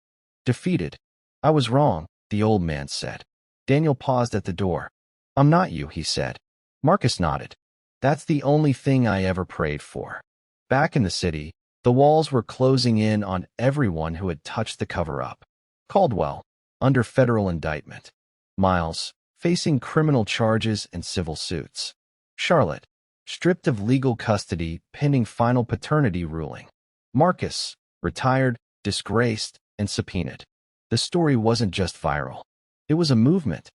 defeated. I was wrong, the old man said. Daniel paused at the door. I'm not you, he said. Marcus nodded. That's the only thing I ever prayed for. Back in the city, the walls were closing in on everyone who had touched the cover-up. Caldwell, under federal indictment. Miles, facing criminal charges and civil suits. Charlotte, stripped of legal custody pending final paternity ruling. Marcus, retired, disgraced, and subpoenaed. The story wasn't just viral. It was a movement.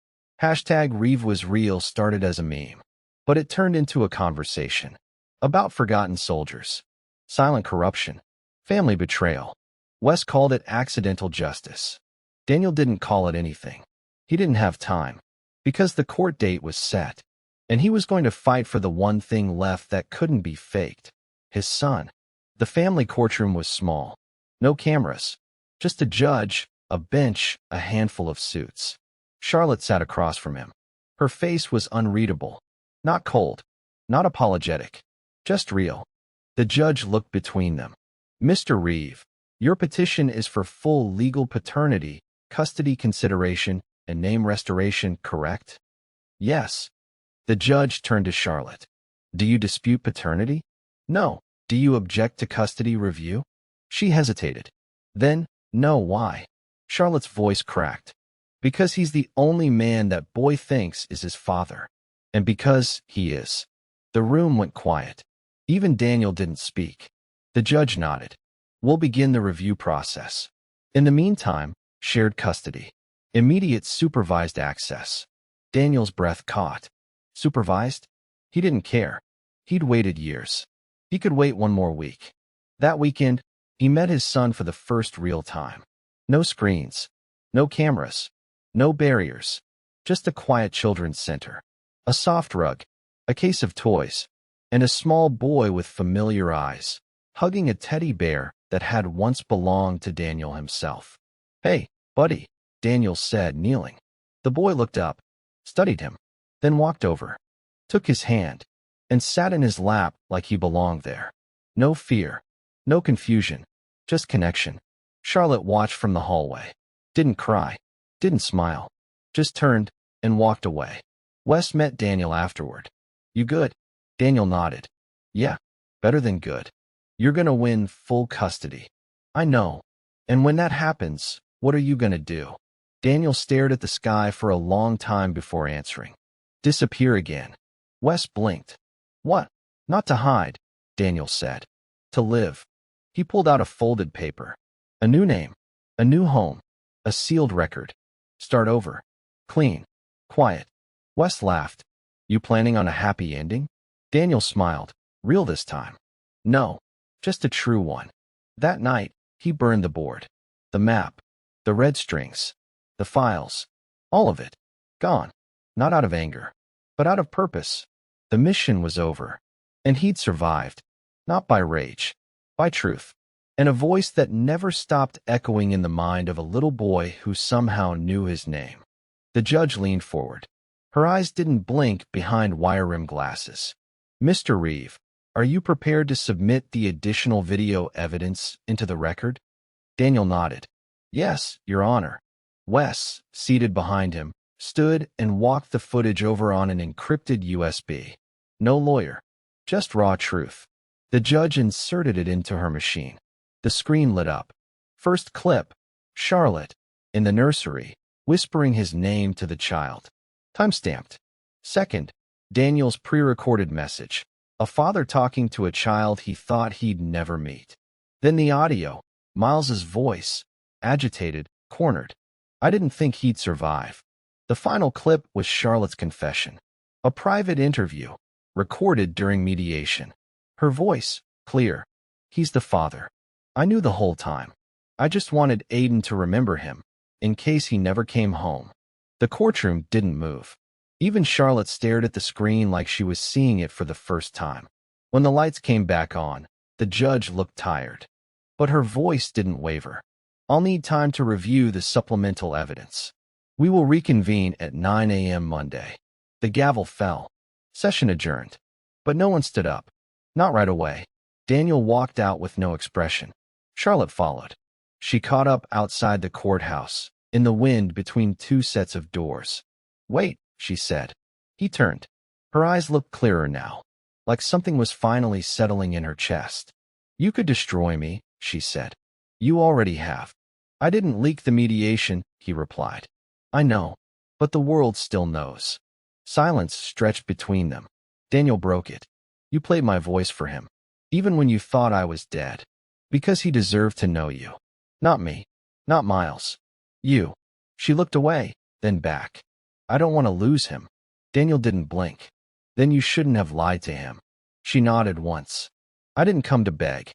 Hashtag Reeve was real started as a meme. But it turned into a conversation. About forgotten soldiers. Silent corruption. Family betrayal. Wes called it accidental justice. Daniel didn't call it anything. He didn't have time. Because the court date was set. And he was going to fight for the one thing left that couldn't be faked. His son. The family courtroom was small. No cameras. Just a judge, a bench, a handful of suits. Charlotte sat across from him. Her face was unreadable. Not cold. Not apologetic. Just real. The judge looked between them. Mr. Reeve, your petition is for full legal paternity, custody consideration, and name restoration, correct? Yes. The judge turned to Charlotte. Do you dispute paternity? No. Do you object to custody review? She hesitated. Then, no, why? Charlotte's voice cracked. Because he's the only man that boy thinks is his father. And because he is. The room went quiet. Even Daniel didn't speak. The judge nodded. We'll begin the review process. In the meantime, shared custody. Immediate supervised access. Daniel's breath caught. Supervised? He didn't care. He'd waited years. He could wait one more week. That weekend, he met his son for the first real time. No screens. No cameras. No barriers. Just a quiet children's center. A soft rug. A case of toys. And a small boy with familiar eyes, hugging a teddy bear that had once belonged to Daniel himself. Hey, buddy, Daniel said, kneeling. The boy looked up, studied him, then walked over, took his hand, and sat in his lap like he belonged there. No fear, no confusion, just connection. Charlotte watched from the hallway. Didn't cry, didn't smile, just turned and walked away. Wes met Daniel afterward. You good? Daniel nodded. Yeah, better than good. You're gonna win full custody. I know. And when that happens, what are you gonna do? Daniel stared at the sky for a long time before answering. Disappear again. Wes blinked. What? Not to hide, Daniel said. To live. He pulled out a folded paper. A new name. A new home. A sealed record. Start over. Clean. Quiet. Wes laughed. You planning on a happy ending? Daniel smiled. Real this time. No, just a true one. That night, he burned the board. The map. The red strings. The files. All of it. Gone. Not out of anger, but out of purpose. The mission was over. And he'd survived. Not by rage. By truth. And a voice that never stopped echoing in the mind of a little boy who somehow knew his name. The judge leaned forward. Her eyes didn't blink behind wire-rimmed glasses. Mr. Reeve, are you prepared to submit the additional video evidence into the record? Daniel nodded. Yes, Your Honor. Wes, seated behind him, stood and walked the footage over on an encrypted USB. No lawyer. Just raw truth. The judge inserted it into her machine. The screen lit up. First clip. Charlotte, in the nursery, whispering his name to the child. Timestamped. Second, Daniel's pre-recorded message. A father talking to a child he thought he'd never meet. Then the audio. Miles's voice. Agitated, cornered. I didn't think he'd survive. The final clip was Charlotte's confession, a private interview, recorded during mediation. Her voice, clear. He's the father. I knew the whole time. I just wanted Aiden to remember him, in case he never came home. The courtroom didn't move. Even Charlotte stared at the screen like she was seeing it for the first time. When the lights came back on, the judge looked tired. But her voice didn't waver. I'll need time to review the supplemental evidence. We will reconvene at 9 a.m. Monday. The gavel fell. Session adjourned. But no one stood up. Not right away. Daniel walked out with no expression. Charlotte followed. She caught up outside the courthouse, in the wind between two sets of doors. "Wait," she said. He turned. Her eyes looked clearer now, like something was finally settling in her chest. "You could destroy me," she said. "You already have." "I didn't leak the mediation," he replied. "I know, but the world still knows." Silence stretched between them. Daniel broke it. "You played my voice for him, even when you thought I was dead, because he deserved to know you. Not me. Not Miles. You." She looked away, then back. "I don't want to lose him." Daniel didn't blink. "Then you shouldn't have lied to him." She nodded once. "I didn't come to beg.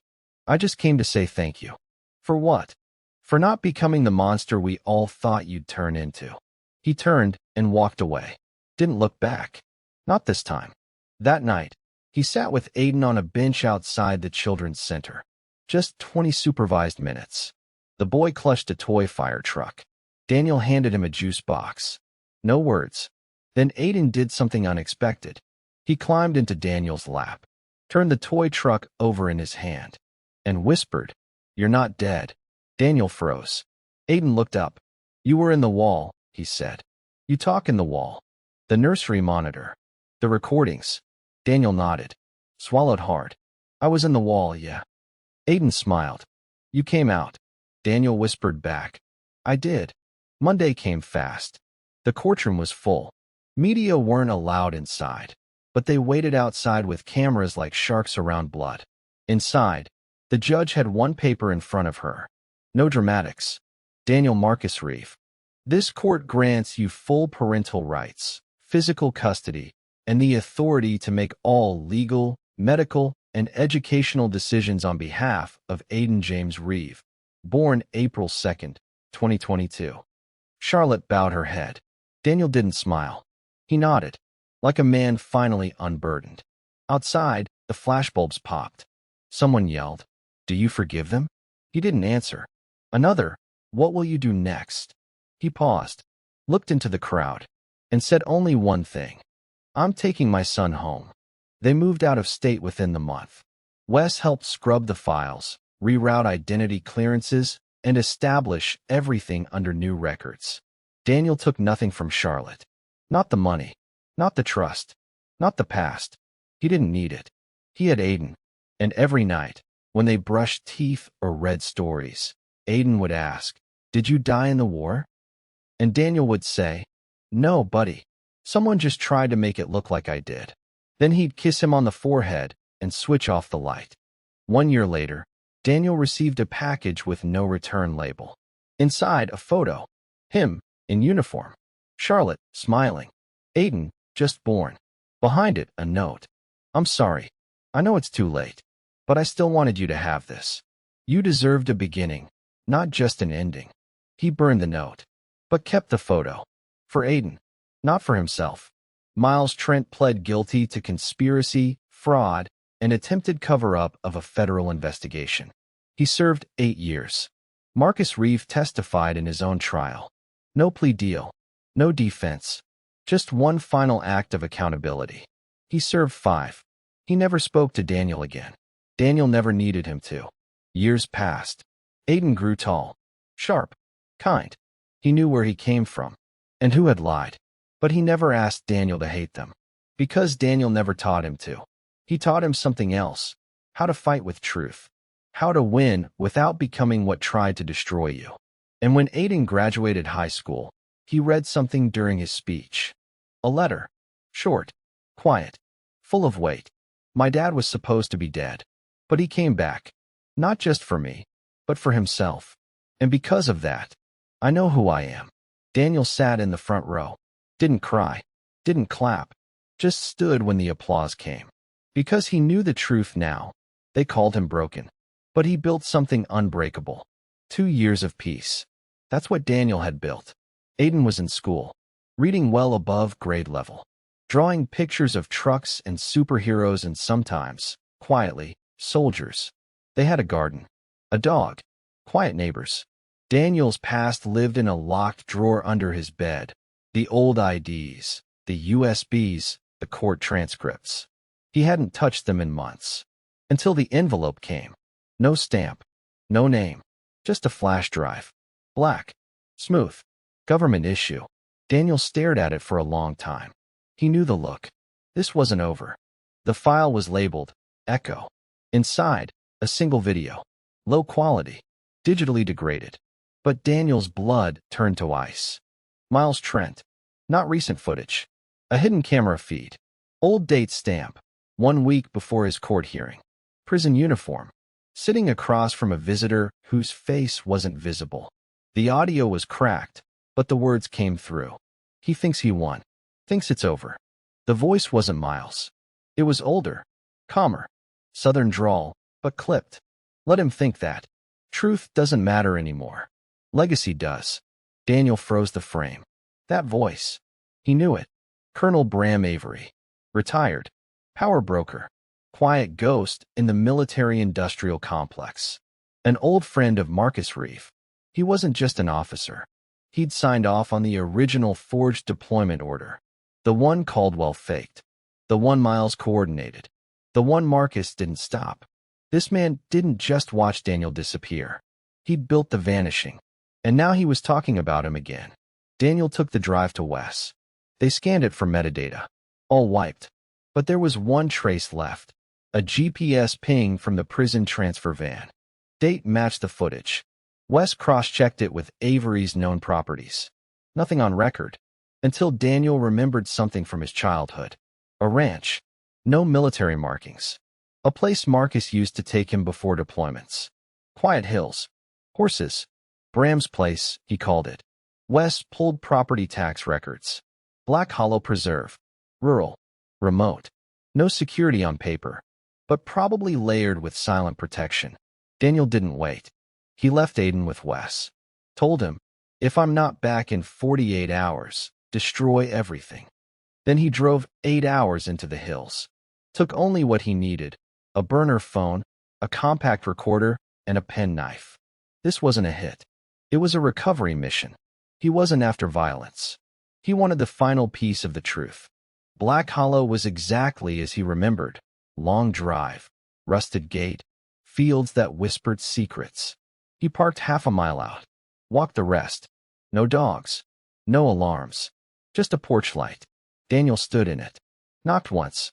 I just came to say thank you." "For what?" "For not becoming the monster we all thought you'd turn into." He turned and walked away. Didn't look back. Not this time. That night, he sat with Aiden on a bench outside the children's center. Just 20 supervised minutes. The boy clutched a toy fire truck. Daniel handed him a juice box. No words. Then Aiden did something unexpected. He climbed into Daniel's lap, turned the toy truck over in his hand, and whispered, "You're not dead." Daniel froze. Aiden looked up. "You were in the wall," he said. "You talk in the wall. The nursery monitor. The recordings." Daniel nodded. Swallowed hard. "I was in the wall, yeah." Aiden smiled. "You came out." Daniel whispered back. "I did." Monday came fast. The courtroom was full. Media weren't allowed inside, but they waited outside with cameras like sharks around blood. Inside, the judge had one paper in front of her. No dramatics. Daniel Marcus Reeve. "This court grants you full parental rights, physical custody, and the authority to make all legal, medical, and educational decisions on behalf of Aiden James Reeve, born April 2nd, 2022. Charlotte bowed her head. Daniel didn't smile. He nodded, like a man finally unburdened. Outside, the flashbulbs popped. Someone yelled, "Do you forgive them?" He didn't answer. Another, "What will you do next?" He paused, looked into the crowd, and said only one thing. "I'm taking my son home." They moved out of state within the month. Wes helped scrub the files, reroute identity clearances, and establish everything under new records. Daniel took nothing from Charlotte. Not the money, not the trust, not the past. He didn't need it. He had Aiden. And every night, when they brushed teeth or read stories, Aiden would ask, "Did you die in the war?" And Daniel would say, "No, buddy. Someone just tried to make it look like I did." Then he'd kiss him on the forehead and switch off the light. 1 year later, Daniel received a package with no return label. Inside, a photo. Him, in uniform. Charlotte, smiling. Aiden, just born. Behind it, a note. "I'm sorry. I know it's too late, but I still wanted you to have this. You deserved a beginning, not just an ending." He burned the note, but kept the photo. For Aiden, not for himself. Miles Trent pled guilty to conspiracy, fraud, and attempted cover-up of a federal investigation. He served 8 years. Marcus Reeve testified in his own trial. No plea deal. No defense. Just one final act of accountability. He served 5. He never spoke to Daniel again. Daniel never needed him to. Years passed. Aiden grew tall, sharp, kind. He knew where he came from and who had lied. But he never asked Daniel to hate them, because Daniel never taught him to. He taught him something else: how to fight with truth, how to win without becoming what tried to destroy you. And when Aiden graduated high school, he read something during his speech. A letter. Short, quiet, full of weight. "My dad was supposed to be dead, but he came back. Not just for me, but for himself. And because of that, I know who I am." Daniel sat in the front row. Didn't cry. Didn't clap. Just stood when the applause came. Because he knew the truth now, they called him broken. But he built something unbreakable. 2 years of peace. That's what Daniel had built. Aiden was in school, reading well above grade level, drawing pictures of trucks and superheroes and sometimes, quietly, soldiers. They had a garden, a dog, quiet neighbors. Daniel's past lived in a locked drawer under his bed. The old IDs, the USBs, the court transcripts. He hadn't touched them in months. Until the envelope came. No stamp, no name, just a flash drive. Black, smooth, government issue. Daniel stared at it for a long time. He knew the look. This wasn't over. The file was labeled Echo. Inside, a single video. Low quality, digitally degraded. But Daniel's blood turned to ice. Miles Trent. Not recent footage. A hidden camera feed. Old date stamp. 1 week before his court hearing. Prison uniform. Sitting across from a visitor whose face wasn't visible. The audio was cracked, but the words came through. He thinks he won. Thinks it's over. The voice wasn't Miles. It was older. Calmer. Southern drawl, but clipped. Let him think that. Truth doesn't matter anymore. Legacy does. Daniel froze the frame. That voice. He knew it. Colonel Bram Avery. Retired. Power broker. Quiet ghost in the military-industrial complex. An old friend of Marcus Reeve. He wasn't just an officer. He'd signed off on the original forged deployment order. The one Caldwell faked. The one Miles coordinated. The one Marcus didn't stop. This man didn't just watch Daniel disappear. He'd built the vanishing. And now he was talking about him again. Daniel took the drive to Wes. They scanned it for metadata. All wiped. But there was one trace left. A GPS ping from the prison transfer van. Date matched the footage. Wes cross-checked it with Avery's known properties. Nothing on record. Until Daniel remembered something from his childhood. A ranch. No military markings. A place Marcus used to take him before deployments. Quiet hills. Horses. Bram's place, he called it. Wes pulled property tax records. Black Hollow Preserve. Rural. Remote. No security on paper. But probably layered with silent protection. Daniel didn't wait. He left Aiden with Wes. Told him, if I'm not back in 48 hours, destroy everything. Then he drove 8 hours into the hills. Took only what he needed, a burner phone, a compact recorder, and a penknife. This wasn't a hit. It was a recovery mission. He wasn't after violence. He wanted the final piece of the truth. Black Hollow was exactly as he remembered. Long drive, rusted gate, fields that whispered secrets. He parked half a mile out. Walked the rest. No dogs. No alarms. Just a porch light. Daniel stood in it. Knocked once.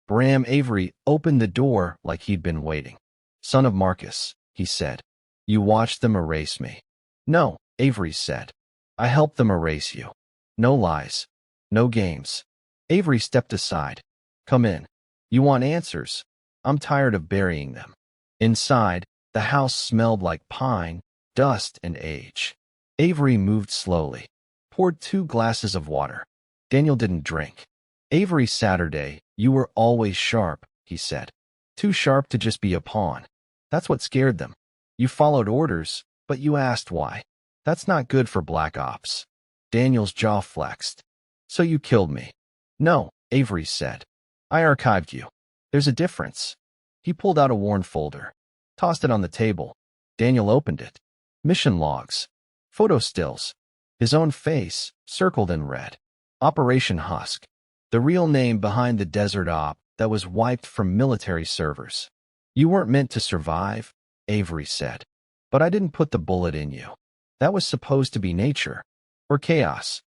Bram Avery opened the door like he'd been waiting. Son of Marcus, he said. You watched them erase me. No, Avery said. I helped them erase you. No lies. No games. Avery stepped aside. Come in. You want answers? I'm tired of burying them. Inside, the house smelled like pine, dust, and age. Avery moved slowly. Poured 2 glasses of water. Daniel didn't drink. Avery Saturday, you were always sharp, he said. Too sharp to just be a pawn. That's what scared them. You followed orders, but you asked why. That's not good for black ops. Daniel's jaw flexed. So you killed me. No, Avery said. I archived you. There's a difference. He pulled out a worn folder. Tossed it on the table. Daniel opened it. Mission logs. Photo stills. His own face, circled in red. Operation Husk. The real name behind the desert op that was wiped from military servers. You weren't meant to survive, Avery said. But I didn't put the bullet in you. That was supposed to be nature. Or chaos.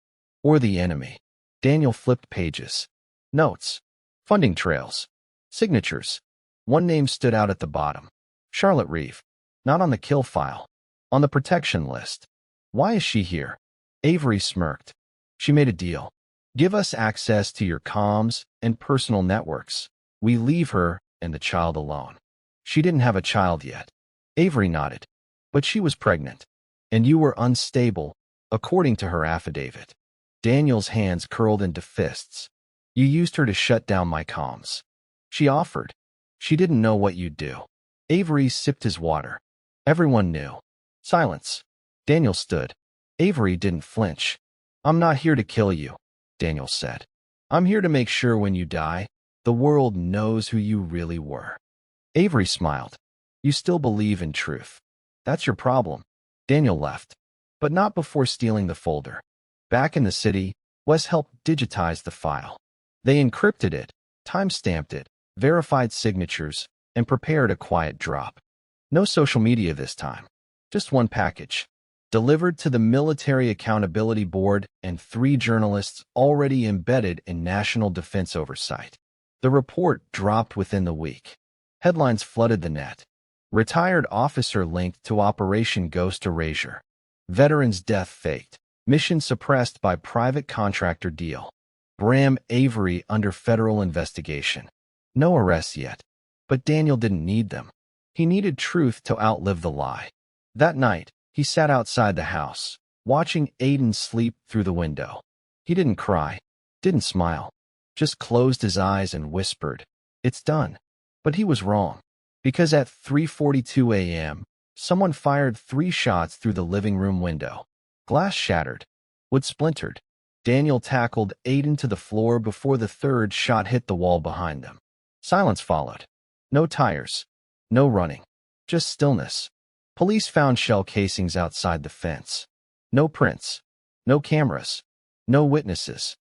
Or the enemy. Daniel flipped pages. Notes. Funding trails. Signatures. One name stood out at the bottom. Charlotte Reeve. Not on the kill file. On the protection list. Why is she here? Avery smirked. She made a deal. Give us access to your comms and personal networks. We leave her and the child alone. She didn't have a child yet. Avery nodded. But she was pregnant. And you were unstable, according to her affidavit. Daniel's hands curled into fists. You used her to shut down my comms. She offered. She didn't know what you'd do. Avery sipped his water. Everyone knew. Silence. Daniel stood. Avery didn't flinch. I'm not here to kill you, Daniel said. I'm here to make sure when you die, the world knows who you really were. Avery smiled. You still believe in truth. That's your problem. Daniel left, but not before stealing the folder. Back in the city, Wes helped digitize the file. They encrypted it, time-stamped it, verified signatures, and prepared a quiet drop. No social media this time. Just one package. Delivered to the Military Accountability Board and 3 journalists already embedded in national defense oversight. The report dropped within the week. Headlines flooded the net. Retired officer linked to Operation Ghost Erasure. Veteran's death faked. Mission suppressed by private contractor deal. Bram Avery under federal investigation. No arrests yet. But Daniel didn't need them. He needed truth to outlive the lie. That night, he sat outside the house, watching Aiden sleep through the window. He didn't cry, didn't smile, just closed his eyes and whispered, "It's done." But he was wrong, because at 3:42 a.m., someone fired 3 shots through the living room window. Glass shattered, wood splintered. Daniel tackled Aiden to the floor before the 3rd shot hit the wall behind them. Silence followed. No tires, no running, just stillness. Police found shell casings outside the fence. No prints, no cameras, no witnesses.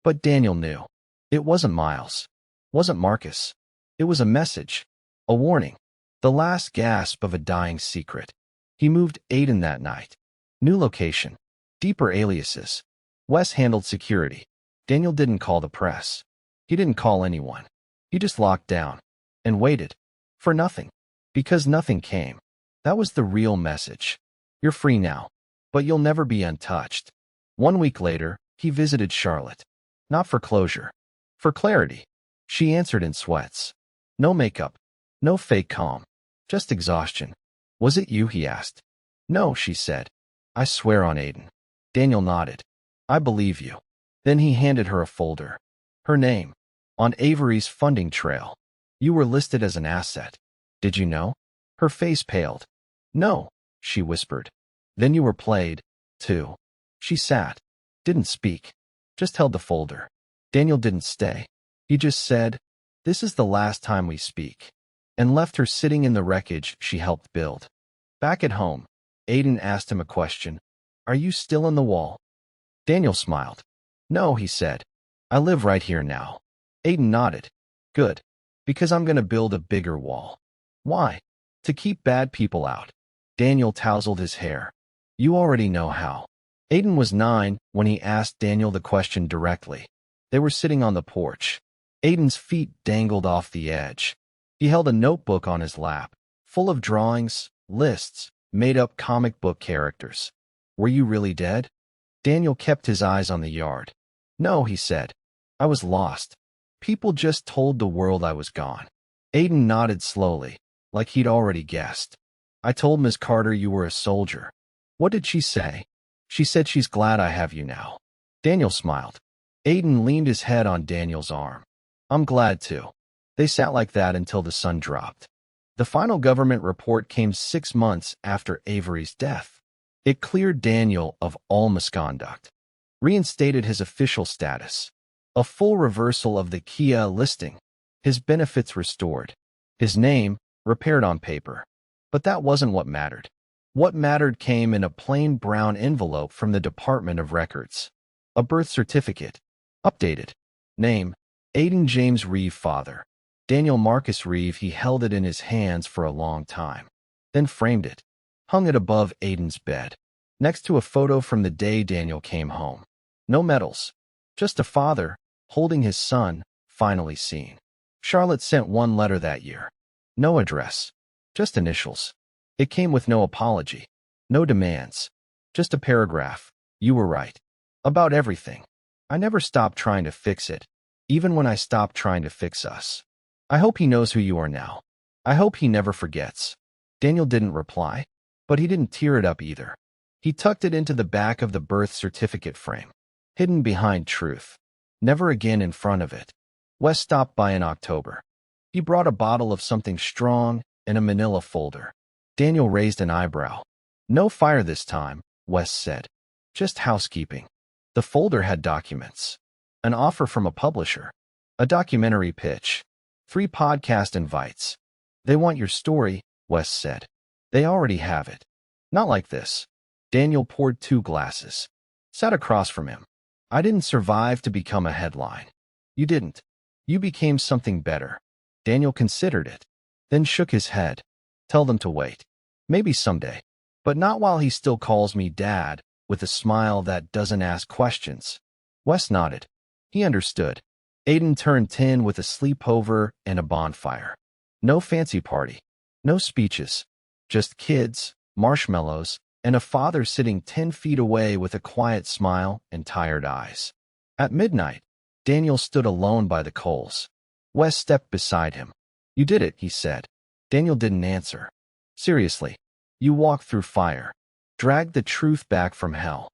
But Daniel knew. It wasn't Miles, wasn't Marcus. It was a message, a warning, the last gasp of a dying secret. He moved Aiden that night. New location, deeper aliases. Wes handled security. Daniel didn't call the press. He didn't call anyone. He just locked down and waited for nothing, because nothing came. That was the real message. You're free now, but you'll never be untouched. 1 week later, he visited Charlotte. Not for closure, for clarity. She answered in sweats. No makeup, no fake calm, just exhaustion. Was it you, he asked. No, she said. I swear on Aiden. Daniel nodded. I believe you. Then he handed her a folder. Her name, on Avery's funding trail. You were listed as an asset. Did you know? Her face paled. No, she whispered. Then you were played, too. She sat, didn't speak, just held the folder. Daniel didn't stay. He just said, "This is the last time we speak," and left her sitting in the wreckage she helped build. Back at home, Aiden asked him a question. Are you still in the wall? Daniel smiled. No, he said. I live right here now. Aiden nodded. Good, because I'm going to build a bigger wall. Why? To keep bad people out. Daniel tousled his hair. You already know how. Aiden was 9 when he asked Daniel the question directly. They were sitting on the porch. Aiden's feet dangled off the edge. He held a notebook on his lap, full of drawings, lists, made-up comic book characters. Were you really dead? Daniel kept his eyes on the yard. No, he said. I was lost. People just told the world I was gone. Aiden nodded slowly, like he'd already guessed. I told Miss Carter you were a soldier. What did she say? She said she's glad I have you now. Daniel smiled. Aiden leaned his head on Daniel's arm. I'm glad too. They sat like that until the sun dropped. The final government report came 6 months after Avery's death. It cleared Daniel of all misconduct, reinstated his official status, a full reversal of the Kia listing, his benefits restored, his name repaired on paper. But that wasn't what mattered. What mattered came in a plain brown envelope from the Department of Records. A birth certificate. Updated. Name, Aiden James Reeve, father. Daniel Marcus Reeve. He held it in his hands for a long time, then framed it, hung it above Aiden's bed, next to a photo from the day Daniel came home. No medals, just a father holding his son, finally seen. Charlotte sent 1 letter that year. No address, just initials. It came with no apology, no demands, just a paragraph. You were right. About everything. I never stopped trying to fix it, even when I stopped trying to fix us. I hope he knows who you are now. I hope he never forgets. Daniel didn't reply, but he didn't tear it up either. He tucked it into the back of the birth certificate frame. hidden behind truth, never again in front of it. Wes stopped by in October. He brought a bottle of something strong and a manila folder. Daniel raised an eyebrow. No fire this time, Wes said. Just housekeeping. The folder had documents. An offer from a publisher. A documentary pitch. 3 podcast invites. They want your story, Wes said. They already have it. Not like this. Daniel poured 2 glasses. Sat across from him. I didn't survive to become a headline. You didn't. You became something better. Daniel considered it, then shook his head. Tell them to wait. Maybe someday. But not while he still calls me Dad, with a smile that doesn't ask questions. Wes nodded. He understood. Aiden turned 10 with a sleepover and a bonfire. No fancy party. No speeches. Just kids, marshmallows, and a father sitting 10 feet away with a quiet smile and tired eyes. At midnight, Daniel stood alone by the coals. Wes stepped beside him. You did it, he said. Daniel didn't answer. Seriously. You walked through fire. Dragged the truth back from hell.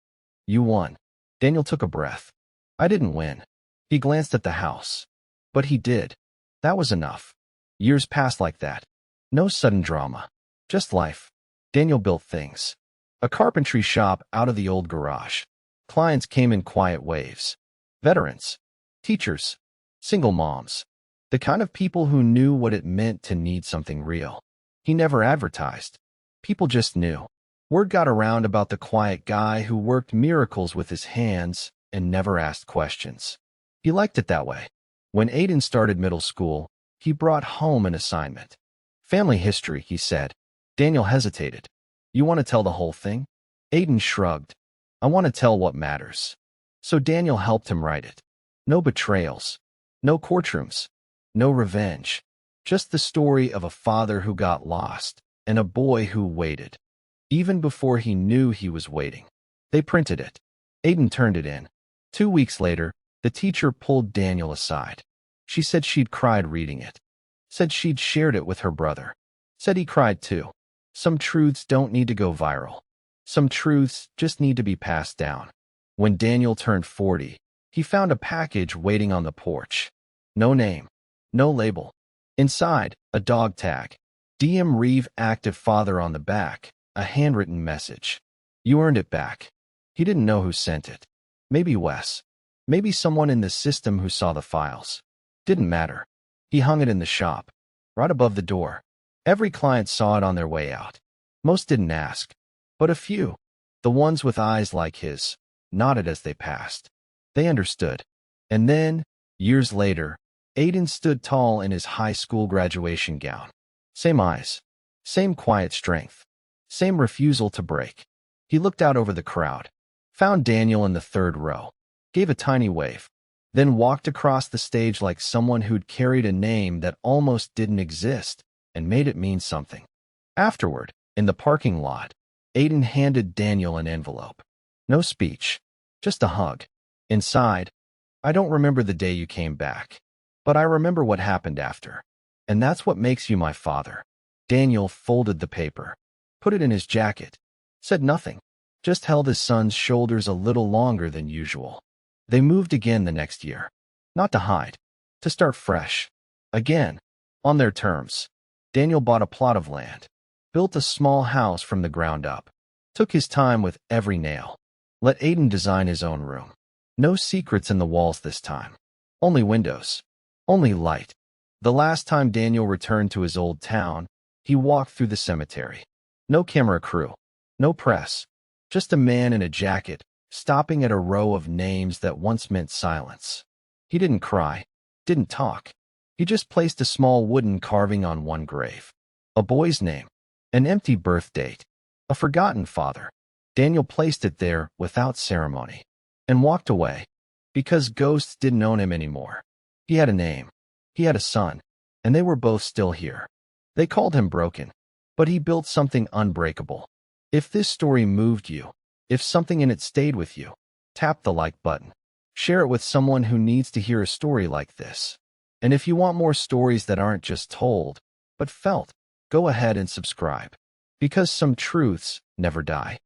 You won. Daniel took a breath. I didn't win. He glanced at the house. But he did. That was enough. Years passed like that. No sudden drama. Just life. Daniel built things. A carpentry shop out of the old garage. Clients came in quiet waves. Veterans. Teachers. Single moms. The kind of people who knew what it meant to need something real. He never advertised. People just knew. Word got around about the quiet guy who worked miracles with his hands and never asked questions. He liked it that way. When Aiden started middle school, he brought home an assignment. Family history, he said. Daniel hesitated. You want to tell the whole thing? Aiden shrugged. I want to tell what matters. So Daniel helped him write it. No betrayals. No courtrooms. No revenge. Just the story of a father who got lost and a boy who waited. Even before he knew he was waiting. They printed it. Aiden turned it in. 2 weeks later, the teacher pulled Daniel aside. She said she'd cried reading it. Said she'd shared it with her brother. Said he cried too. Some truths don't need to go viral. Some truths just need to be passed down. When Daniel turned 40, he found a package waiting on the porch. No name. No label. Inside, a dog tag. DM Reeve active father on the back. A handwritten message. You earned it back. He didn't know who sent it. Maybe Wes. Maybe someone in the system who saw the files. Didn't matter. He hung it in the shop. Right above the door. Every client saw it on their way out. Most didn't ask. But a few. The ones with eyes like his. Nodded as they passed. They understood. And then, years later, Aiden stood tall in his high school graduation gown. Same eyes. Same quiet strength. Same refusal to break. He looked out over the crowd. Found Daniel in the 3rd row. Gave a tiny wave. Then walked across the stage like someone who'd carried a name that almost didn't exist and made it mean something. Afterward, in the parking lot, Aiden handed Daniel an envelope. No speech. Just a hug. Inside, I don't remember the day you came back. But I remember what happened after. And that's what makes you my father. Daniel folded the paper. Put it in his jacket. Said nothing. Just held his son's shoulders a little longer than usual. They moved again the next year. Not to hide. To start fresh. Again. On their terms. Daniel bought a plot of land. Built a small house from the ground up. Took his time with every nail. Let Aiden design his own room. No secrets in the walls this time. Only windows. Only light. The last time Daniel returned to his old town, he walked through the cemetery. No camera crew. No press. Just a man in a jacket, stopping at a row of names that once meant silence. He didn't cry. Didn't talk. He just placed a small wooden carving on one grave. A boy's name. An empty birth date. A forgotten father. Daniel placed it there without ceremony. And walked away. Because ghosts didn't own him anymore. He had a name. He had a son. And they were both still here. They called him broken. But he built something unbreakable. If this story moved you, if something in it stayed with you, tap the like button. Share it with someone who needs to hear a story like this. And if you want more stories that aren't just told, but felt, go ahead and subscribe. Because some truths never die.